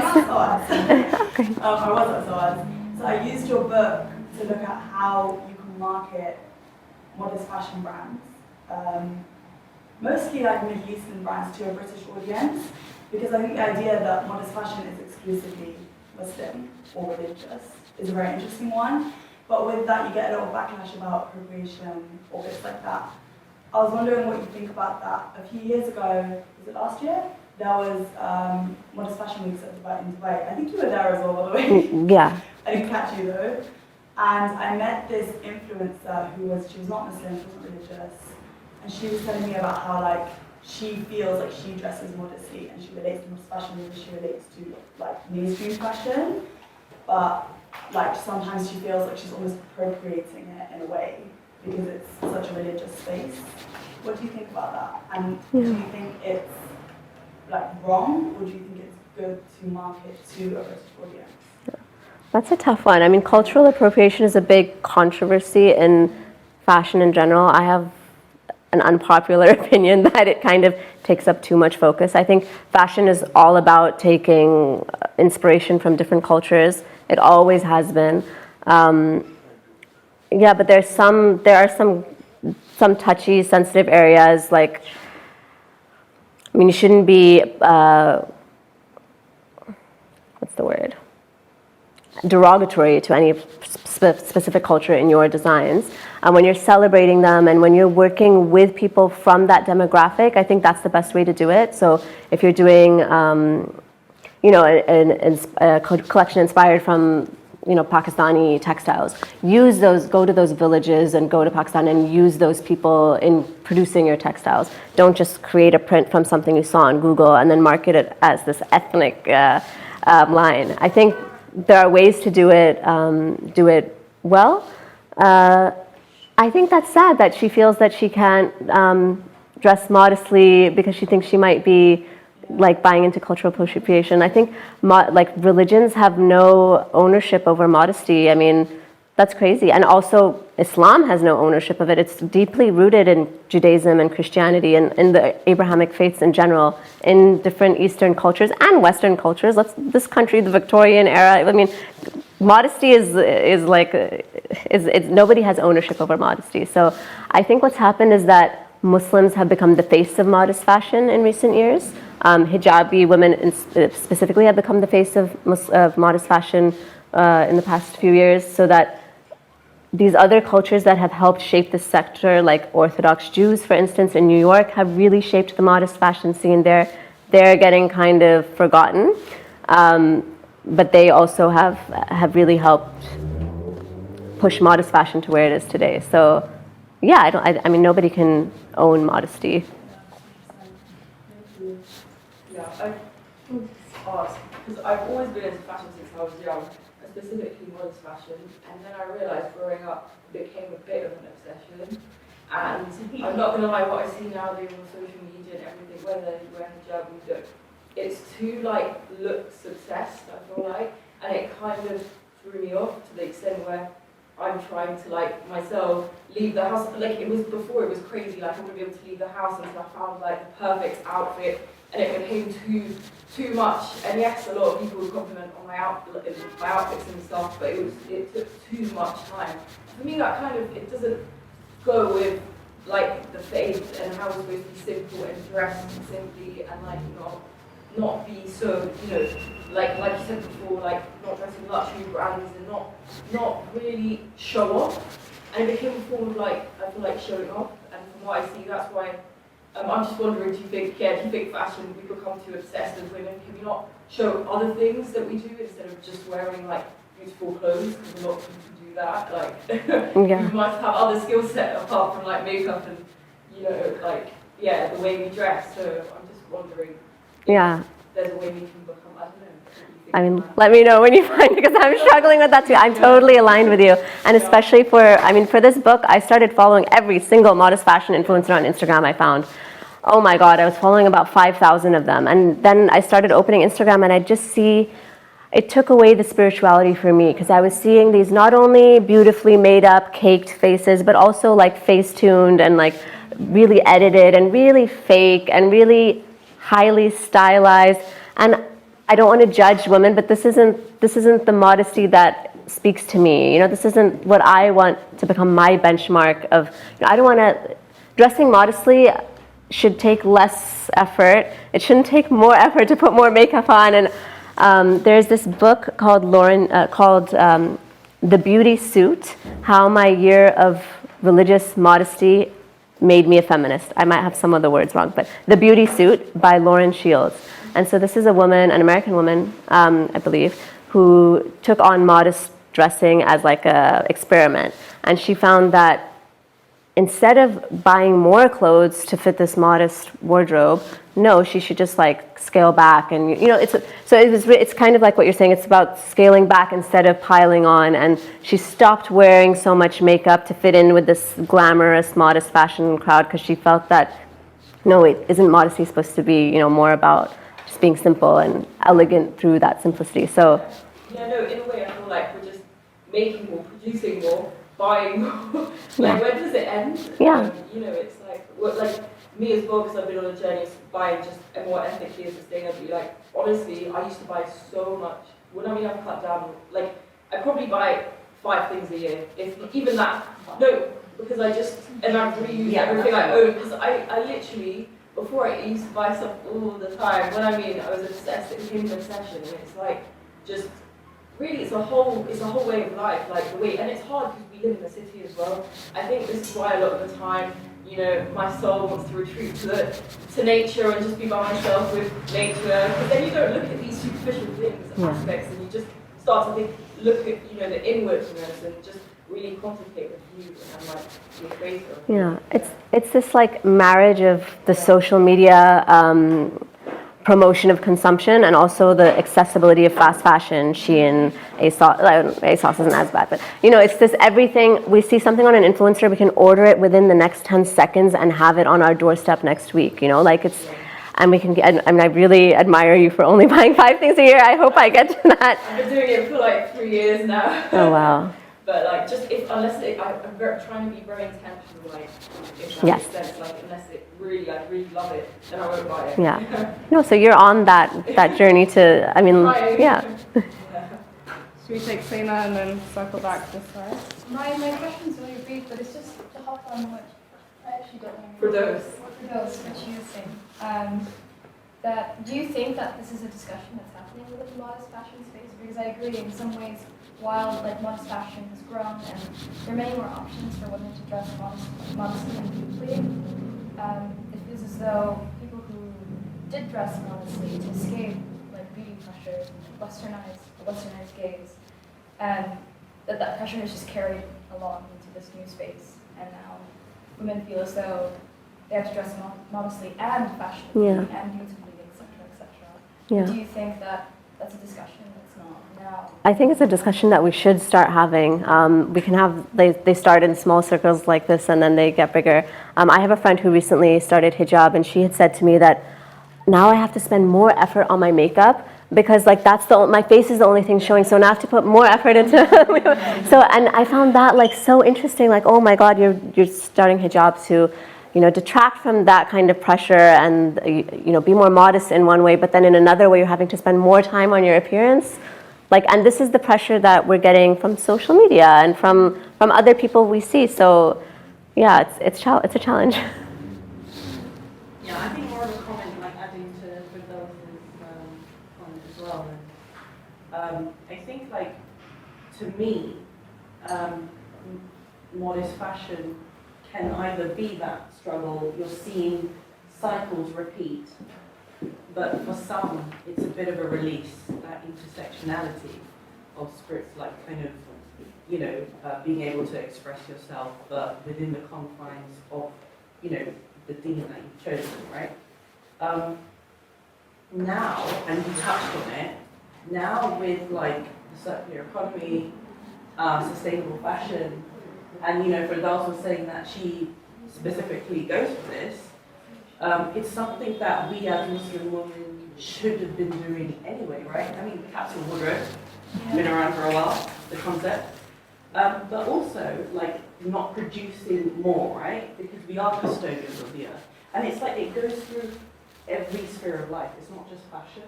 at SOAS. So I used your book to look at how you can market modest fashion brands, mostly like Middle Eastern brands to a British audience, because I think the idea that modest fashion is exclusively Muslim or religious is a very interesting one. But with that, you get a lot of backlash about appropriation or bits like that. I was wondering what you think about that. A few years ago, was it last year? There was Modest Fashion Week in Dubai. I think you were there as well, by the way. Yeah. I didn't catch you though. And I met this influencer she was not Muslim, she wasn't religious. And she was telling me about how like she feels like she dresses modestly and she relates to modest fashion and she relates to like mainstream fashion. But like sometimes she feels like she's almost appropriating it in a way because it's such a religious space. What do you think about that? And do you think it's like wrong, or do you think it's good to market to a British audience? That's a tough one. I mean, cultural appropriation is a big controversy in fashion in general. I have an unpopular opinion that it kind of takes up too much focus. I think fashion is all about taking inspiration from different cultures. It always has been. But there are some touchy, sensitive areas. Like, I mean, you shouldn't be what's the word? Derogatory to any specific culture in your designs. And when you're celebrating them and when you're working with people from that demographic, I think that's the best way to do it. So if you're doing, a collection inspired from, Pakistani textiles, go to those villages and go to Pakistan and use those people in producing your textiles. Don't just create a print from something you saw on Google and then market it as this ethnic line. I think there are ways to do it well. I think that's sad that she feels that she can't dress modestly because she thinks she might be like buying into cultural appropriation. I think like religions have no ownership over modesty. I mean, that's crazy. And also Islam has no ownership of it. It's deeply rooted in Judaism and Christianity and in the Abrahamic faiths in general, in different Eastern cultures and Western cultures. This country, the Victorian era, I mean, modesty is nobody has ownership over modesty. So I think what's happened is that Muslims have become the face of modest fashion in recent years. Hijabi women specifically have become the face of modest fashion in the past few years, so that these other cultures that have helped shape this sector, like Orthodox Jews, for instance, in New York, have really shaped the modest fashion scene. They're getting kind of forgotten, but they also have really helped push modest fashion to where it is today. So, yeah, I mean, nobody can own modesty. Yeah, I would ask, because I've always been into fashion since I was young, and specifically modest fashion, and then I realised growing up it became a bit of an obsession. And I'm not going to lie, what I see nowadays on social media and everything, whether you wear hijab or you don't, it's too like looks obsessed, I feel like, and it kind of threw me off to the extent where I'm trying to like myself leave the house. Like it was before, it was crazy, like I wouldn't be able to leave the house until I found like the perfect outfit, and it became too much. And yes, a lot of people would compliment on my outfits and stuff, but it took too much time. For me, that kind of, it doesn't go with like the faith and how we're supposed to be simple and dress simply and like not be so, you know, like you said before, like not dressing luxury brands and not really show off. And it became a form of like, I feel like showing off. And from what I see, that's why I'm just wondering, do you think fashion, we become too obsessed as women? Can we not show other things that we do instead of just wearing like beautiful clothes? Because a lot of people do that. Like, Yeah. we must have other skill set apart from like makeup and, you know, like, yeah, the way we dress. So I'm just wondering if there's a way we can become, I don't know. I mean, let me know when you find it, because I'm struggling with that too. I'm totally aligned with you. And especially for this book, I started following every single modest fashion influencer on Instagram I found. Oh my God, I was following about 5,000 of them. And then I started opening Instagram and I just see, it took away the spirituality for me, because I was seeing these not only beautifully made up, caked faces, but also like face-tuned and like really edited and really fake and really highly stylized. And I don't want to judge women, but this isn't the modesty that speaks to me. You know, this isn't what I want to become my benchmark of. You know, I don't want to. Dressing modestly should take less effort. It shouldn't take more effort to put more makeup on. And there's this book called The Beauty Suit: How My Year of Religious Modesty Made Me a Feminist. I might have some of the words wrong, but The Beauty Suit by Lauren Shields. And so this is a woman, an American woman, I believe, who took on modest dressing as like a experiment. And she found that instead of buying more clothes to fit this modest wardrobe, no, she should just like scale back. And you know, it's kind of like what you're saying. It's about scaling back instead of piling on. And she stopped wearing so much makeup to fit in with this glamorous, modest fashion crowd, because she felt that, no, wait, isn't modesty supposed to be, you know, more about just being simple and elegant through that simplicity? So yeah, no, in a way I feel like we're just making more, producing more, buying more. Like, when does it end? Yeah. You know, it's like me as well, because I've been on a journey of buying just more ethically and sustainably. Like, honestly, I used to buy so much. When I mean I've cut down, like, I probably buy 5 things a year, if even that. No, because I just, and I've reused everything I own, because I literally, before I used to buy stuff all the time. When I mean I was obsessed, it became an obsession, and it's like, just, really, it's a whole way of life, like the way, and it's hard because we live in the city as well. I think this is why a lot of the time, you know, my soul wants to retreat to nature and just be by myself with nature, because then you don't look at these superficial things, aspects, and you just start to look at, you know, the inwardness and just really contemplate with you and like your creator. yeah, it's this like marriage of the social media promotion of consumption, and also the accessibility of fast fashion. Shein, ASOS isn't as bad, but it's this everything. We see something on an influencer, we can order it within the next 10 seconds and have it on our doorstep next week. And we can get, I really admire you for only buying 5 things a year. I hope I get to that. I've been doing it for like 3 years now. Oh, wow. But like, I'm trying to be very intentional, like, in that Yes. sense, like, unless I really love it, then I won't buy it. Yeah. No, so you're on that journey to, Right. yeah. Should we take Sina and then circle back this side? My question's really brief, but it's just to hop on what I actually don't know. For those. What you were saying. That do you think that this is a discussion that's happening within the modest fashion space? Because I agree, in some ways, while like modest fashion has grown and there are many more options for women to dress modestly and deeply, it feels as though people who did dress modestly to escape like beauty pressure, westernized gaze, and that pressure has just carried along into this new space, and now women feel as though they have to dress modestly and fashionably and beautifully, etc. Yeah. Do you think that that's a discussion that's not now? I think it's a discussion that we should start having. We can have, they start in small circles like this and then they get bigger. I have a friend who recently started hijab, and she had said to me that now I have to spend more effort on my makeup because like my face is the only thing showing, so now I have to put more effort into and I found that like so interesting, like, oh my God, you're starting hijab to detract from that kind of pressure and, be more modest in one way, but then in another way, you're having to spend more time on your appearance. And this is the pressure that we're getting from social media and from other people we see. So, yeah, it's a challenge. Yeah, I think more of a comment, like adding to Firdausa's comment as well. And, I think, like, to me, modest fashion can either be that struggle, you're seeing cycles repeat, but for some, it's a bit of a release, that intersectionality of scripts, like kind of, being able to express yourself, but within the confines of, the theme that you've chosen, right? Now, and you touched on it, now with like the circular economy, sustainable fashion, and Firdaus was saying that she specifically goes for this. It's something that we as Muslim women should have been doing anyway, right? I mean, capsule wardrobe, been around for a while, the concept. But also, like, not producing more, right? Because we are custodians of the earth. And it's like it goes through every sphere of life. It's not just fashion.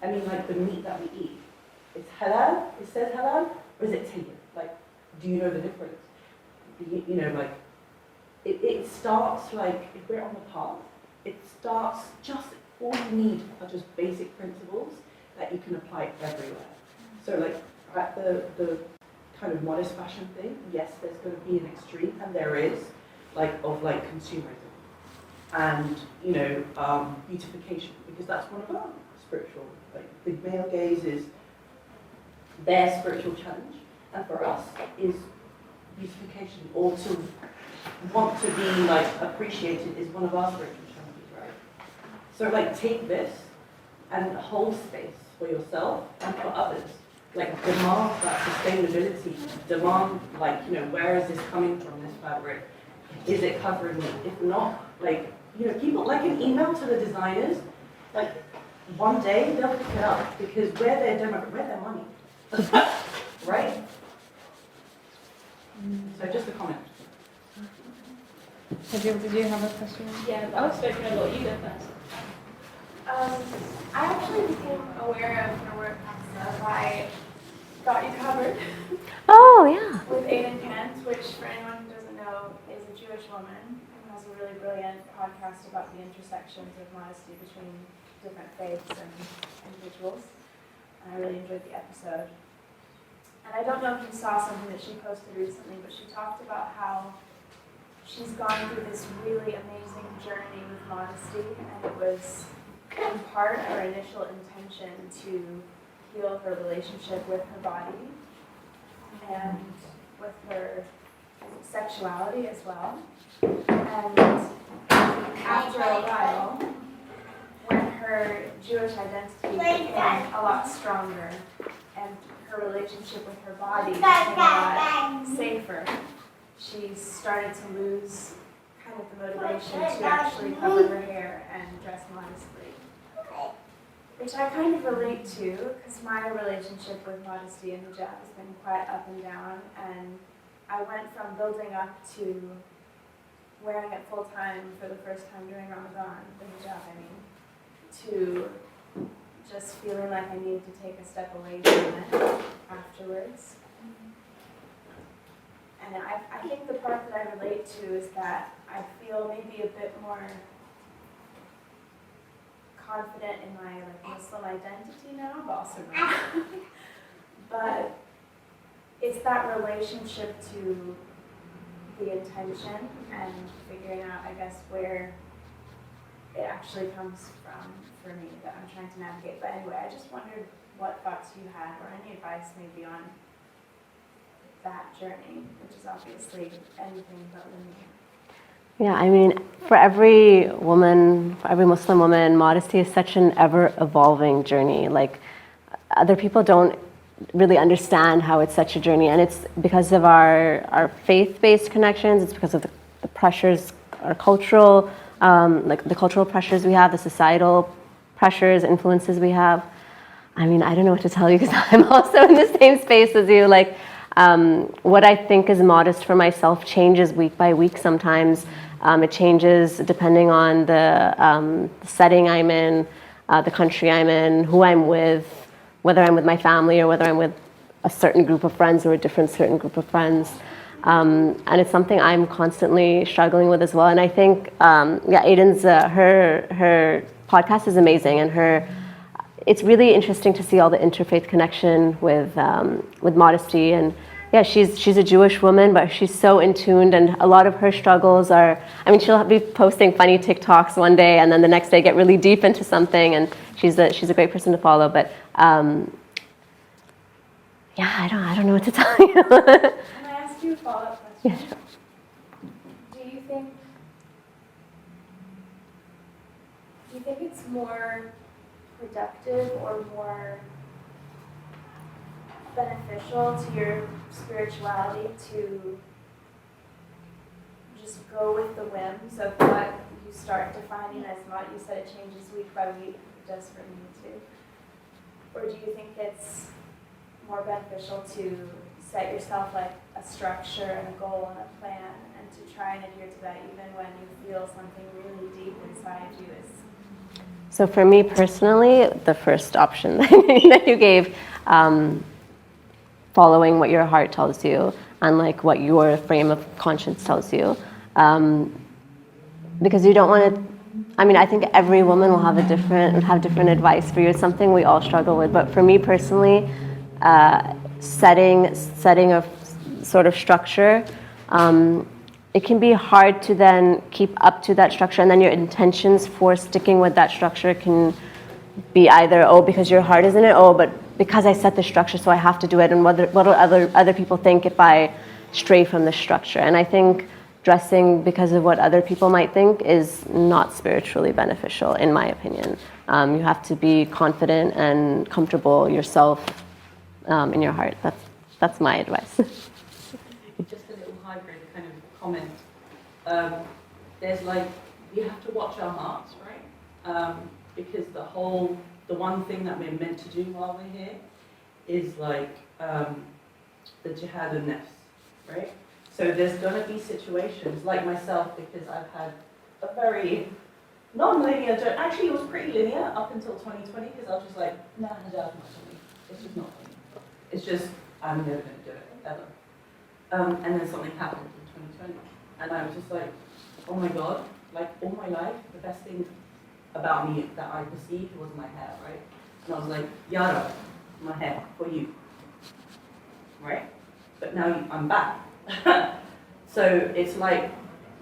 I mean, like the meat that we eat. It's halal, it says halal, or is it tayyib? Like, do you know the difference? Like, it starts like, if we're on the path, it starts just, all you need are just basic principles that you can apply everywhere. So like, at the kind of modest fashion thing, yes, there's going to be an extreme, and there is, of consumerism. And, beautification, because that's one of our spiritual, the male gaze is their spiritual challenge, and for us is beautification, or to want to be appreciated is one of our spiritual challenges, right? So take this and hold space for yourself and for others. Demand that sustainability, demand where is this coming from, this fabric? Is it covering me? If not, people an email to the designers, one day they'll pick it up because where their money, right? So just a comment. Did you have a question? Yeah, I was spoken a lot. You go first. I actually became aware of your work, Hafsa, by Got You Covered Oh, yeah. with Aidan Kent, which for anyone who doesn't know is a Jewish woman who has a really brilliant podcast about the intersections of modesty between different faiths and individuals. And I really enjoyed the episode. And I don't know if you saw something that she posted recently, but she talked about how she's gone through this really amazing journey with modesty, and it was in part her initial intention to heal her relationship with her body and with her sexuality as well. And after a while, when her Jewish identity became a lot stronger, and her relationship with her body became a lot safer. She started to lose kind of the motivation to actually cover her hair and dress modestly, which I kind of relate to, because my relationship with modesty and hijab has been quite up and down, and I went from building up to wearing it full time for the first time during Ramadan, the hijab I mean, to just feeling like I needed to take a step away from it afterwards. And I think the part that I relate to is that I feel maybe a bit more confident in my Muslim identity now, but also not. But it's that relationship to the intention and figuring out, I guess, where it actually comes from for me that I'm trying to navigate. But anyway, I just wondered what thoughts you had or any advice maybe on that journey, which is obviously anything but linear. Yeah, I mean, for every woman, for every Muslim woman, modesty is such an ever-evolving journey. Like, other people don't really understand how it's such a journey, and it's because of our faith-based connections. It's because of the pressures, our cultural, like the cultural pressures we have, the societal pressures, influences we have. I mean, I don't know what to tell you because I'm also in the same space as you. Like, what I think is modest for myself changes week by week sometimes. It changes depending on the setting I'm in, the country I'm in, who I'm with, whether I'm with my family or whether I'm with a certain group of friends or a different certain group of friends. And it's something I'm constantly struggling with as well. And I think, Aiden's, her podcast is amazing, and it's really interesting to see all the interfaith connection with Modesty. And yeah, she's a Jewish woman, but she's so in tuned, and a lot of her struggles are, I mean, she'll be posting funny TikToks one day and then the next day get really deep into something, and she's a great person to follow. But yeah, I don't know what to tell you. Can I ask you a follow-up question? Yeah, sure. Do you think it's more productive or more beneficial to your spirituality to just go with the whims of what you start defining as mod? You said it changes week by week, it does for me too. Or do you think it's more beneficial to set yourself like a structure and a goal and a plan, and to try and adhere to that even when you feel something really deep inside you is? So for me personally, the first option that you gave, following what your heart tells you and like what your frame of conscience tells you, because you don't want to. I mean, I think every woman will have different advice for you. It's something we all struggle with. But for me personally, setting a sort of structure, it can be hard to then keep up to that structure, and then your intentions for sticking with that structure can be either, because your heart is in it, but because I set the structure, so I have to do it, and what will other people think if I stray from the structure? And I think dressing because of what other people might think is not spiritually beneficial, in my opinion. You have to be confident and comfortable yourself in your heart. That's my advice. Just a little hybrid kind of comment. There's like, you have to watch our hearts, right? Because the one thing that we're meant to do while we're here is like the jihad and nafs, right? So there's going to be situations like myself, because I've had a very non-linear journey. Actually, it was pretty linear up until 2020, because I was just like, nah, hijab's not for me. It's just not for me. It's just, I'm never going to do it, ever. And then something happened in 2020. And I was just like, oh my God, like all my life, the best thing about me that I perceived was my hair, right? And I was like, Yara, my hair, for you, right? But now I'm back. So it's like,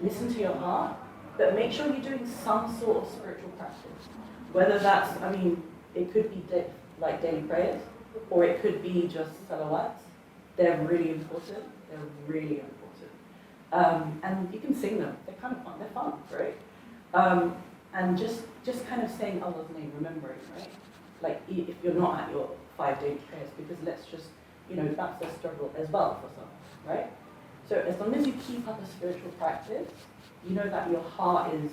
listen to your heart, but make sure you're doing some sort of spiritual practice. Whether that's, I mean, it could be like daily prayers, or it could be just salawats. They're really important. They're really important. And you can sing them. They're kind of fun. They're fun, right? And just kind of saying Allah's name, remembering, right? Like if you're not at your 5-day prayers, because let's just, that's a struggle as well for some, right? So as long as you keep up a spiritual practice, you know that your heart is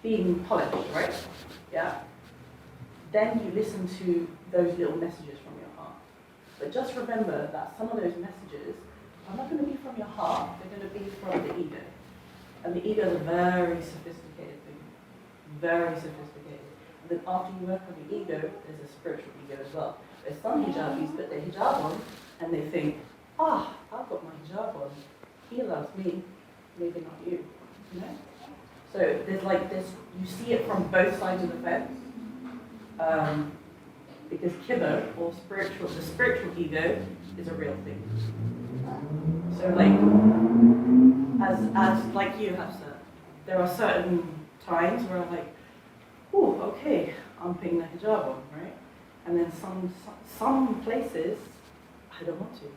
being polished, right? Yeah? Then you listen to those little messages from your heart. But just remember that some of those messages are not going to be from your heart, they're going to be from the ego. And the ego is a very sophisticated thing. Very sophisticated. And then after you work on the ego, there's a spiritual ego as well. There's some hijabis put their hijab on and they think, I've got my hijab on. He loves me, maybe not you. So there's like this, you see it from both sides of the fence. Because kibber, or the spiritual ego, is a real thing. So as like you, Hafsa, there are certain times where I'm like, okay, I'm putting the hijab on, right? And then some places, I don't want to.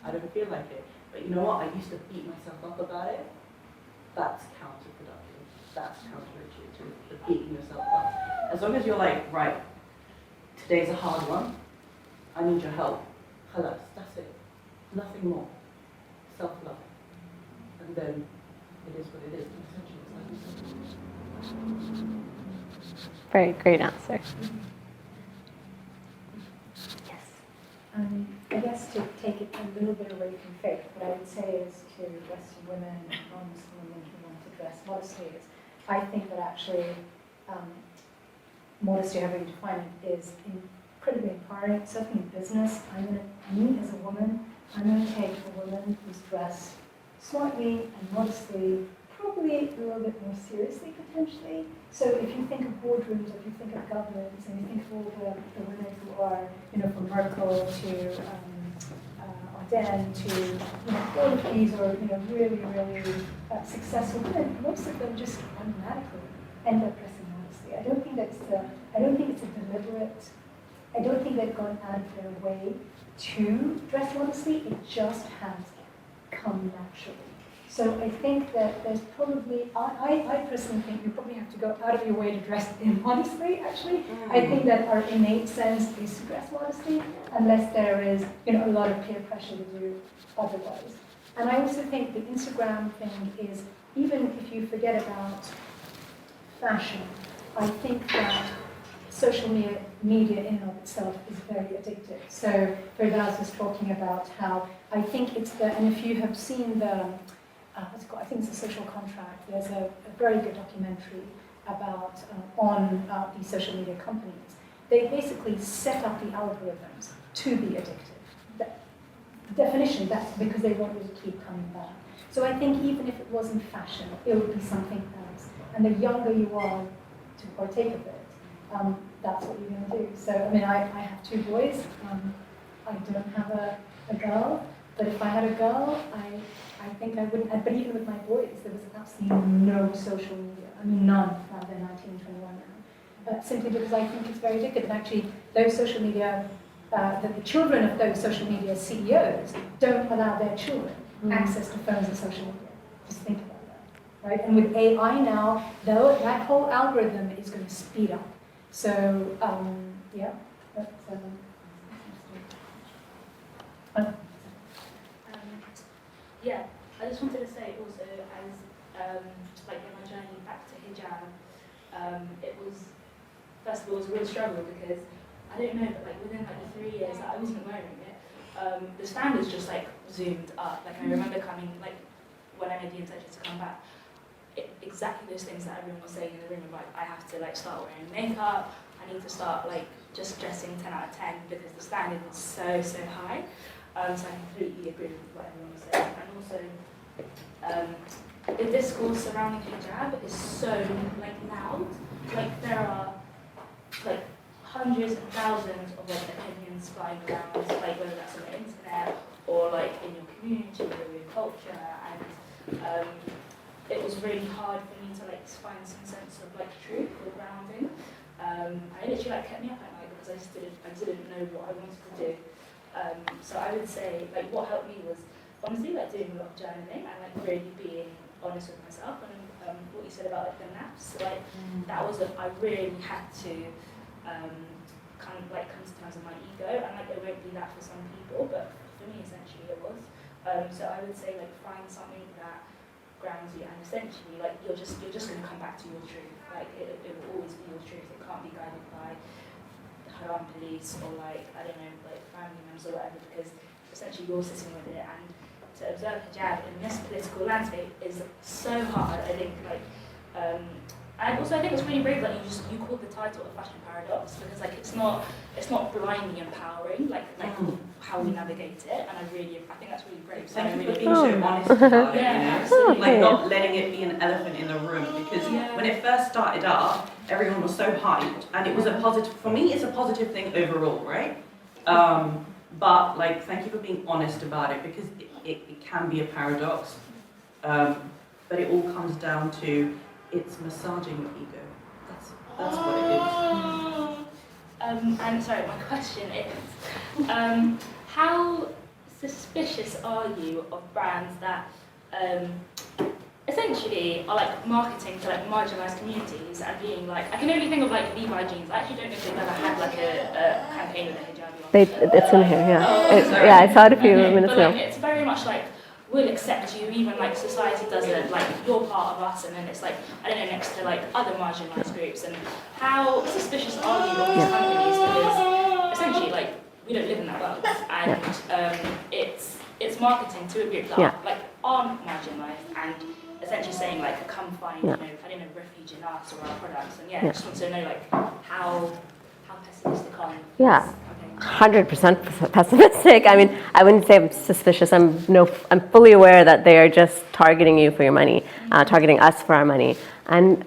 I don't feel like it. But you know what? I used to beat myself up about it. That's counterproductive. That's counterintuitive, to beating yourself up. As long as you're like, right, today's a hard one. I need your help. Khalas, that's it. Nothing more. Self-love. And then it is what it is. Very great answer. I guess to take it a little bit away from faith, what I would say is to Western women and non-Muslim women who want to dress modestly is, I think that actually modesty, however you define it, is incredibly empowering, certainly in business. Me as a woman, I'm going to take a woman who's dressed smartly and modestly, probably a little bit more seriously potentially. So if you think of boardrooms, if you think of governments, and you think of all the women who are, from Merkel to Arden to all of these are really, really successful women, most of them just automatically end up dressing modestly. I don't think it's a deliberate. I don't think they've gone out of their way to dress modestly. It just has come naturally. So I think that there's probably, I personally think you probably have to go out of your way to dress immodestly, actually. I think that our innate sense is to dress modestly, unless there is a lot of peer pressure to do otherwise. And I also think the Instagram thing is, even if you forget about fashion, I think that social media in and of itself is very addictive. So Firdaz was talking about how I think it's and if you have seen the, what's it called? I think it's a social contract. There's a very good documentary about on these social media companies. They basically set up the algorithms to be addictive. Definition, that's because they want you to keep coming back. So I think even if it wasn't fashion, it would be something else. And the younger you are to partake of it, that's what you're going to do. So I have 2 boys. I don't have a girl, but if I had a girl, I think I wouldn't. But even with my boys, there was absolutely no social media. None. Now they're 19, 21 now. Simply because I think it's very addictive. And actually, those social media, the children of those social media CEOs don't allow their children access to phones and social media. Just think about that, right? And with AI now, though, that whole algorithm is going to speed up. So, yeah. Yeah, I just wanted to say also, as like in my journey back to hijab, it was, first of all, it was a real struggle because I don't know, but within the 3 years that I wasn't wearing it, the standards just zoomed up. I remember coming, when I made the intention to come back, exactly those things that everyone was saying in the room about, I have to start wearing makeup, I need to start just dressing 10 out of 10 because the standard was so high. So I completely agree with what everyone was saying. And also, the discourse surrounding hijab is so loud. There are hundreds and thousands of opinions flying around, whether that's on the internet or in your community or your culture, and it was really hard for me to find some sense of truth or grounding. I literally kept me up at night because I didn't know what I wanted to do. So I would say what helped me was honestly doing a lot of journaling and really being honest with myself. And what you said about like the naps. Like that was I really had to kind of like come to terms with my ego, and like it won't be that for some people, but for me essentially it was. So I would say like find something that grounds you, and essentially like you're just going to come back to your truth. Like it will always be your truth. It can't be guided by the Haram police or like I don't know like family members or whatever, because essentially you're sitting with it. And to observe hijab in this political landscape is so hard. I think like and also I think it's really brave that you called the title a fashion paradox, because like it's not blindly empowering like how we navigate it, and I think that's really brave. So Thank you for being so honest about it, yeah, you know? Like not letting it be an elephant in the room, because when it first started up, everyone was so hyped, and it was a positive, for me it's a positive thing overall, right? But like thank you for being honest about it, because it can be a paradox, but it all comes down to it's massaging your ego. That's what it is. And sorry, my question is, how suspicious are you of brands that essentially are like marketing to like marginalised communities and being like, I can only think of like Levi jeans. I actually don't know if they've ever had like a campaign with a hijab on. It's in here, yeah. I saw it a few minutes ago. But like, it's very much like, we'll accept you, even like society doesn't, like you're part of us, and then it's like, I don't know, next to like other marginalised groups. And how suspicious are you of these companies? Because essentially like we don't live in that world, and it's marketing to a group that like aren't marginalised, and essentially saying like come find, you know, I don't know, refuge in us or our products. And I just want to know like how pessimistic are you? Yeah. 100% pessimistic. I mean, I wouldn't say I'm suspicious. I'm fully aware that they are just targeting you for your money, targeting us for our money. And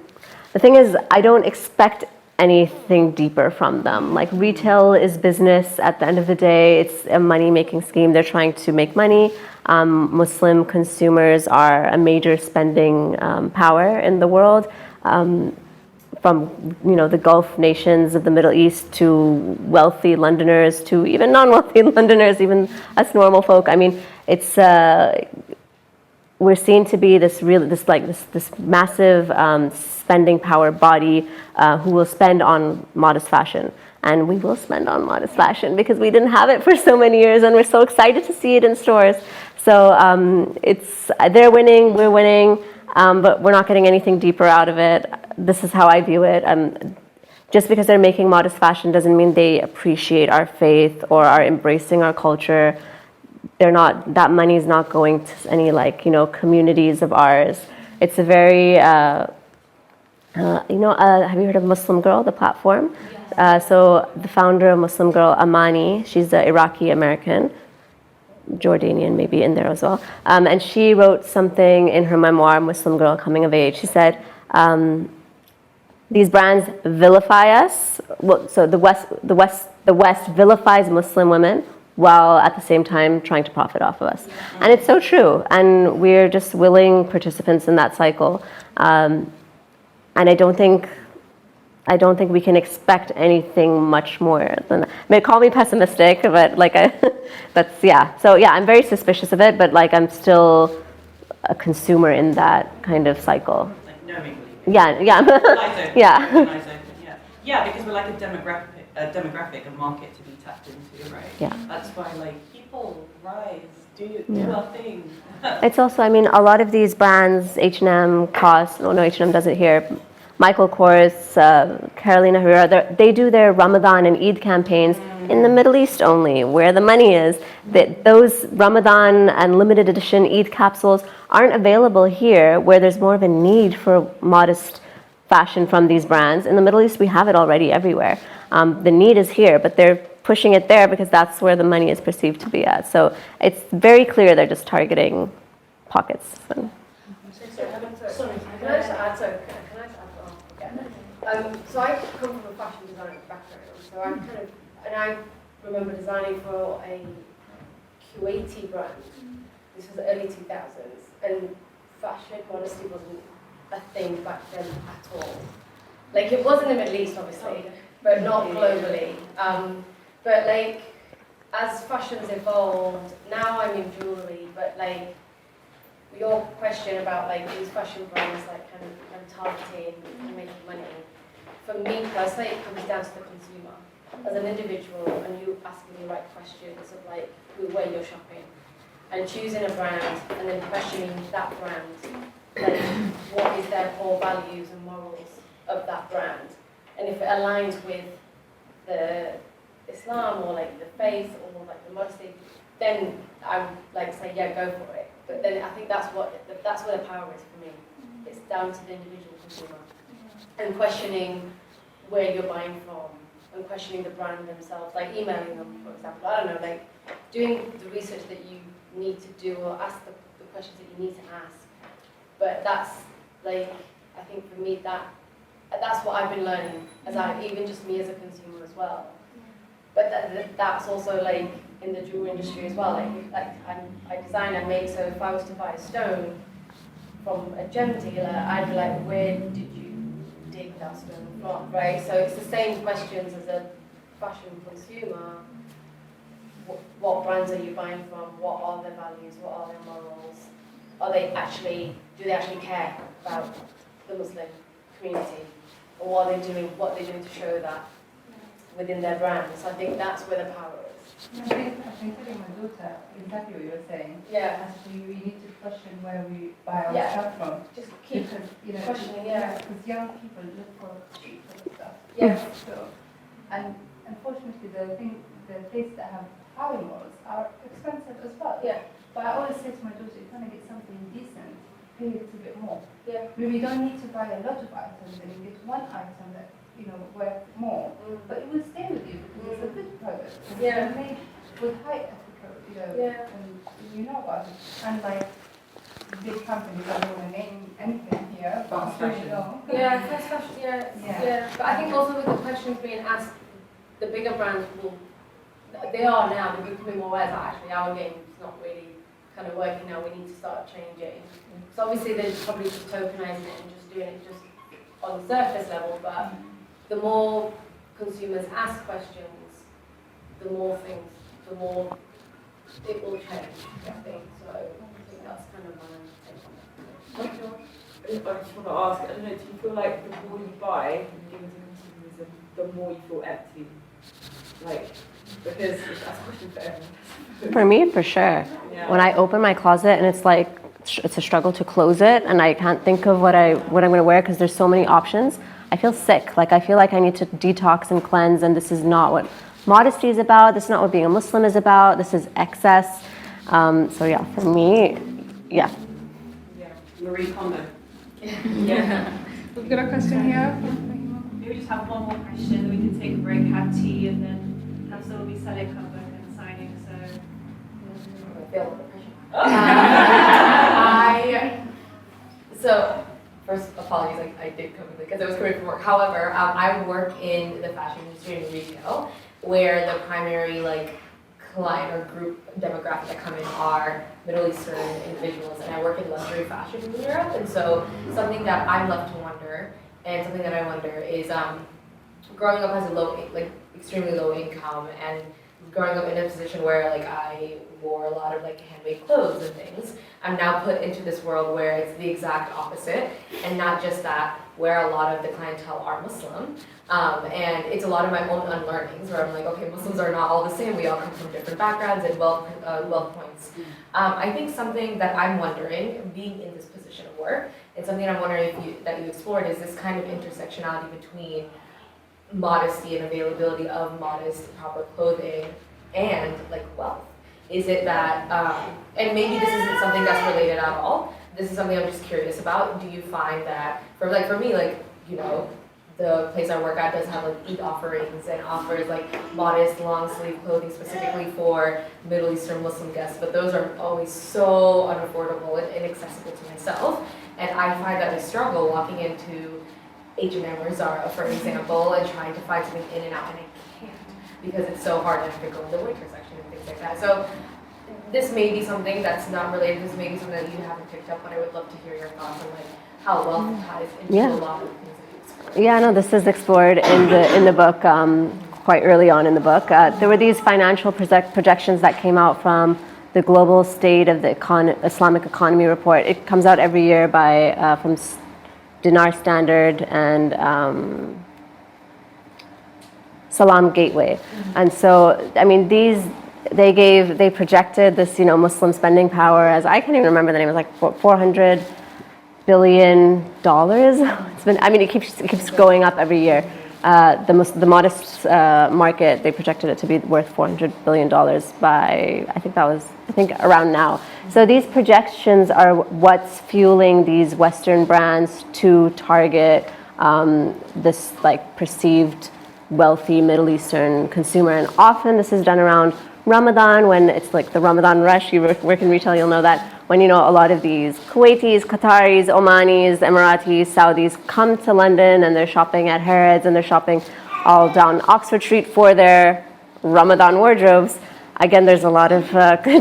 the thing is, I don't expect anything deeper from them. Like retail is business at the end of the day. It's a money-making scheme. They're trying to make money. Muslim consumers are a major spending power in the world. From the Gulf nations of the Middle East to wealthy Londoners to even non-wealthy Londoners, even us normal folk. I mean, it's we're seen to be this massive spending power body who will spend on modest fashion, and we will spend on modest fashion because we didn't have it for so many years, and we're so excited to see it in stores. So they're winning, we're winning. But we're not getting anything deeper out of it. This is how I view it. Just because they're making modest fashion doesn't mean they appreciate our faith or are embracing our culture. They're not. That money is not going to any communities of ours. It's a very have you heard of Muslim Girl, the platform? So the founder of Muslim Girl, Amani, she's an Iraqi American. Jordanian maybe in there as well, and she wrote something in her memoir, Muslim Girl Coming of Age. She said, these brands vilify us. Well, so the West vilifies Muslim women while at the same time trying to profit off of us, and it's so true. And we're just willing participants in that cycle, and I don't think we can expect anything much more than. Call me pessimistic, but I'm very suspicious of it. But I'm still a consumer in that kind of cycle. Like knowingly. Yeah. Yeah, because we're like a demographic, a market to be tapped into, right? Yeah. That's why people rise, do our thing. It's also, a lot of these brands, H&M, COS. No, H&M does it here. Michael Kors, Carolina Herrera, they do their Ramadan and Eid campaigns in the Middle East only, where the money is. Those Ramadan and limited edition Eid capsules aren't available here, where there's more of a need for modest fashion from these brands. In the Middle East, we have it already everywhere. The need is here, but they're pushing it there because that's where the money is perceived to be at. So it's very clear they're just targeting pockets. So I come from a fashion design background, so I'm I remember designing for a Kuwaiti brand. This was the early 2000s, and fashion, modesty wasn't a thing back then at all. It was in the Middle East, obviously, but not globally. But as fashion's evolved, now I'm in jewellery, but your question about like these fashion brands like kind of targeting and making money, for me personally, it comes down to the consumer. As an individual, and you asking the right questions of like where you're shopping, and choosing a brand, and then questioning that brand, like what is their core values and morals of that brand, and if it aligns with the Islam or like the faith or like the modesty, then I would like say yeah, go for it. But then I think that's where the power is for me. It's down to the individual consumer and questioning where you're buying from and questioning the brand themselves, like emailing them, for example. I don't know, like doing the research that you need to do or ask the questions that you need to ask. But that's like, I think for me that's what I've been learning even just me as a consumer as well. But that's also like in the jewelry industry as well. I design and make, so if I was to buy a stone from a gem dealer, I'd be like, where did you dig that stone from, right? So it's the same questions as a fashion consumer. What brands are you buying from? What are their values? What are their morals? Do they actually care about the Muslim community? Or what are they doing to show that within their brand? So I think that's where the power is. I've been telling my daughter exactly what you're saying. Yeah. Actually, we need to question where we buy our stuff from. Just keep because, questioning, because young people look for cheap stuff. Yeah. So, and unfortunately, the places that have high malls are expensive as well. Yeah. But I always say to my daughter, if you want to get something decent, pay a little bit more. Yeah. Maybe you don't need to buy a lot of items, and you get one item that worth more, but it will stay with you because it's a good product. It's made with high ethical, and you know about it. And like big companies, I don't want to name anything here, but I'm sure you know. Yeah, fast fashion. Yeah. But I think also with the questions being asked, the bigger brands they are now. They're becoming more aware that actually our game is not really kind of working now. We need to start changing. So obviously they're probably just tokenizing it and just doing it just on the surface level, but the more consumers ask questions, the more it will change, I think. So I think that's kind of my take on that. I just want to ask, I don't know, do you feel like the more you buy and give into consumerism, the more you feel empty? Like, because that's a question for everyone. For me, for sure. Yeah. When I open my closet and it's like, it's a struggle to close it and I can't think of what I'm going to wear because there's so many options, I feel sick. Like I feel like I need to detox and cleanse, and this is not what modesty is about. This is not what being a Muslim is about. This is excess. So yeah, for me, yeah. Marie Kondo. Yeah. We've got a question here. Maybe we just have one more question, then we can take a break, have tea, and then have Sylvie Saleh come back and signing. So first, apologies, I did come in because I was coming from work. However, I work in the fashion industry in retail, where the primary client or group demographic that come in are Middle Eastern individuals, and I work in luxury fashion in Europe. And so something that I'm left to wonder, and something that I wonder is growing up as a extremely low income, and growing up in a position where I wore a lot of handmade clothes and things. I'm now put into this world where it's the exact opposite, and not just that, where a lot of the clientele are Muslim. And it's a lot of my own unlearnings where I'm like, okay, Muslims are not all the same. We all come from different backgrounds and wealth points. I think something that I'm wondering, being in this position of work, and something I'm wondering that you explored is this kind of intersectionality between modesty and availability of modest, proper clothing and wealth. Is it that, and maybe this isn't something that's related at all, this is something I'm just curious about. Do you find that, for me, the place I work at does have Eid offerings and offers modest long sleeve clothing specifically for Middle Eastern Muslim guests, but those are always so unaffordable and inaccessible to myself. And I find that I struggle walking into H&M or Zara, for example, and trying to find something in and out, and I can't because it's so hard. I have to go in the winter section and things like that. So this may be something that's not related. This may be something that you haven't picked up, but I would love to hear your thoughts on how wealth ties into a lot of the things that you explore. Yeah, no, this is explored in the book, quite early on in the book. There were these financial projections that came out from the global state of the Islamic economy report. It comes out every year by from Dinar Standard and Salam Gateway. And so, I mean, they projected this, Muslim spending power as, I can't even remember the name, it was like $400 billion. It's been, I mean, it keeps going up every year. The Modest market, they projected it to be worth $400 billion by, I think around now. So these projections are what's fueling these Western brands to target this like perceived wealthy Middle Eastern consumer. And often this is done around Ramadan, when it's like the Ramadan rush. You work in retail, you'll know that. When a lot of these Kuwaitis, Qataris, Omanis, Emiratis, Saudis come to London and they're shopping at Harrods and they're shopping all down Oxford Street for their Ramadan wardrobes. Again, there's a lot of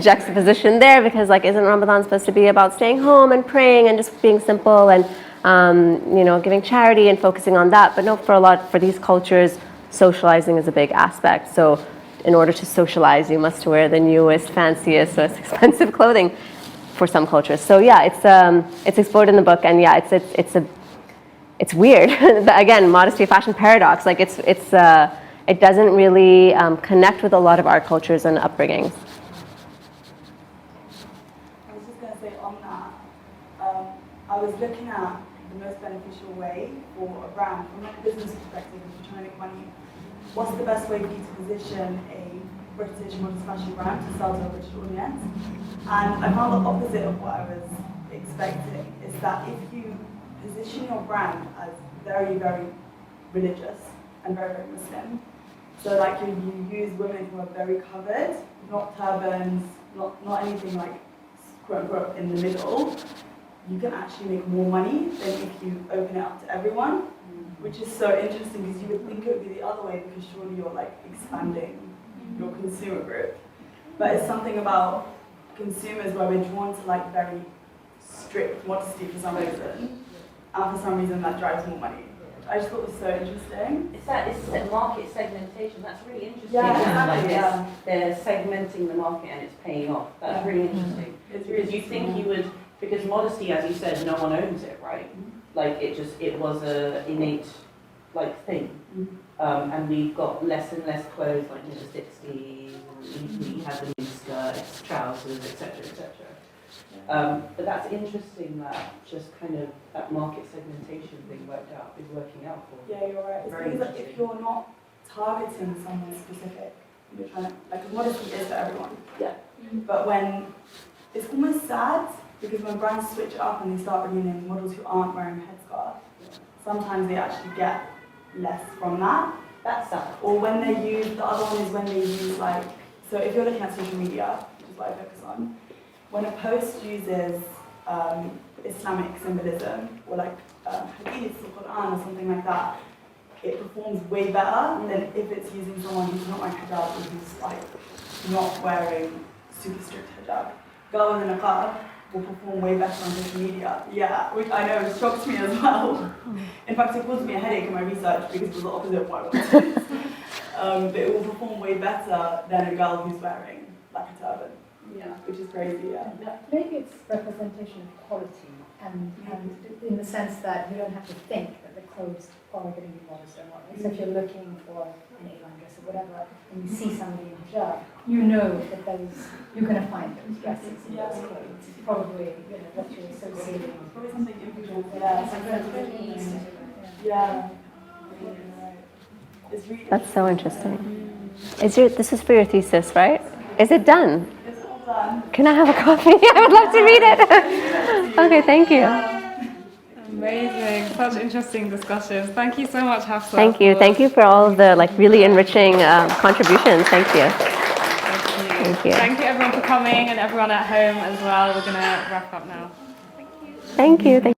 juxtaposition there, because like, isn't Ramadan supposed to be about staying home and praying and just being simple and giving charity and focusing on that? But no, for these cultures, socializing is a big aspect. So in order to socialize, you must wear the newest, fanciest, most expensive clothing for some cultures. So yeah, it's explored in the book, and yeah, it's weird. Again, modesty, fashion paradox. Like it doesn't really connect with a lot of our cultures and upbringings. I was just going to say on that, I was looking at the most beneficial way for a brand from a business perspective, if you're trying to make money. What's the best way for you to position a British modest fashion brand to sell to a British audience? And I found the opposite of what I was expecting, is that if you position your brand as very, very religious and very, very Muslim, so like you use women who are very covered, not turbans, not anything like quote unquote in the middle, you can actually make more money than if you open it up to everyone, which is so interesting, because you would think it would be the other way, because surely you're like expanding your consumer group. But it's something about consumers where we're drawn to like very strict modesty for some reason, and for some reason that drives more money. I just thought it was so interesting. It's that market segmentation. That's really interesting. Yeah, exactly, like they're segmenting the market and it's paying off. That's really interesting. Because you think you would, because modesty, as you said, no one owns it, right? Like it was a innate like thing. And we've got less and less clothes like in the 60s, we had the new skirts, trousers, etc., etc. But that's interesting that just kind of that market segmentation thing is working out for you. Yeah, you're right. It's because like, if you're not targeting someone specific, you're trying to, like, modesty is for everyone. Yeah. But when, it's almost sad, because when brands switch it up and they start bringing in models who aren't wearing a headscarf, sometimes they actually get less from that. That's sad. Or when they use, the other one is when they use like, so if you're looking at social media, which is what I focus on, when a post uses Islamic symbolism, or like hadith or Quran or something like that, it performs way better than if it's using someone who's not wearing hijab or who's like not wearing super strict hijab. Girl with a niqab will perform way better on social media. Yeah, which I know shocks me as well. In fact, it caused me a headache in my research because it was the opposite of what I wanted. But it will perform way better than a girl who's wearing like a turban. Yeah, which is crazy, yeah. Maybe it's representation of quality, and in the sense that you don't have to think that the clothes are going to be modest or not. So if you're looking for an A-line dress or whatever, and you see somebody in hijab, you know that you're going to find those dresses and those clothes. Probably, what you're associating. Probably something influential. Yeah. That's so interesting. This is for your thesis, right? Is it done? It's all done. Can I have a copy? I would love to read it. Okay, thank you. Amazing. Such interesting discussions. Thank you so much, Hafsa. Thank you. Thank you for all of the really enriching contributions. Thank you. Thank you. Thank you everyone for coming, and everyone at home as well. We're going to wrap up now. Thank you.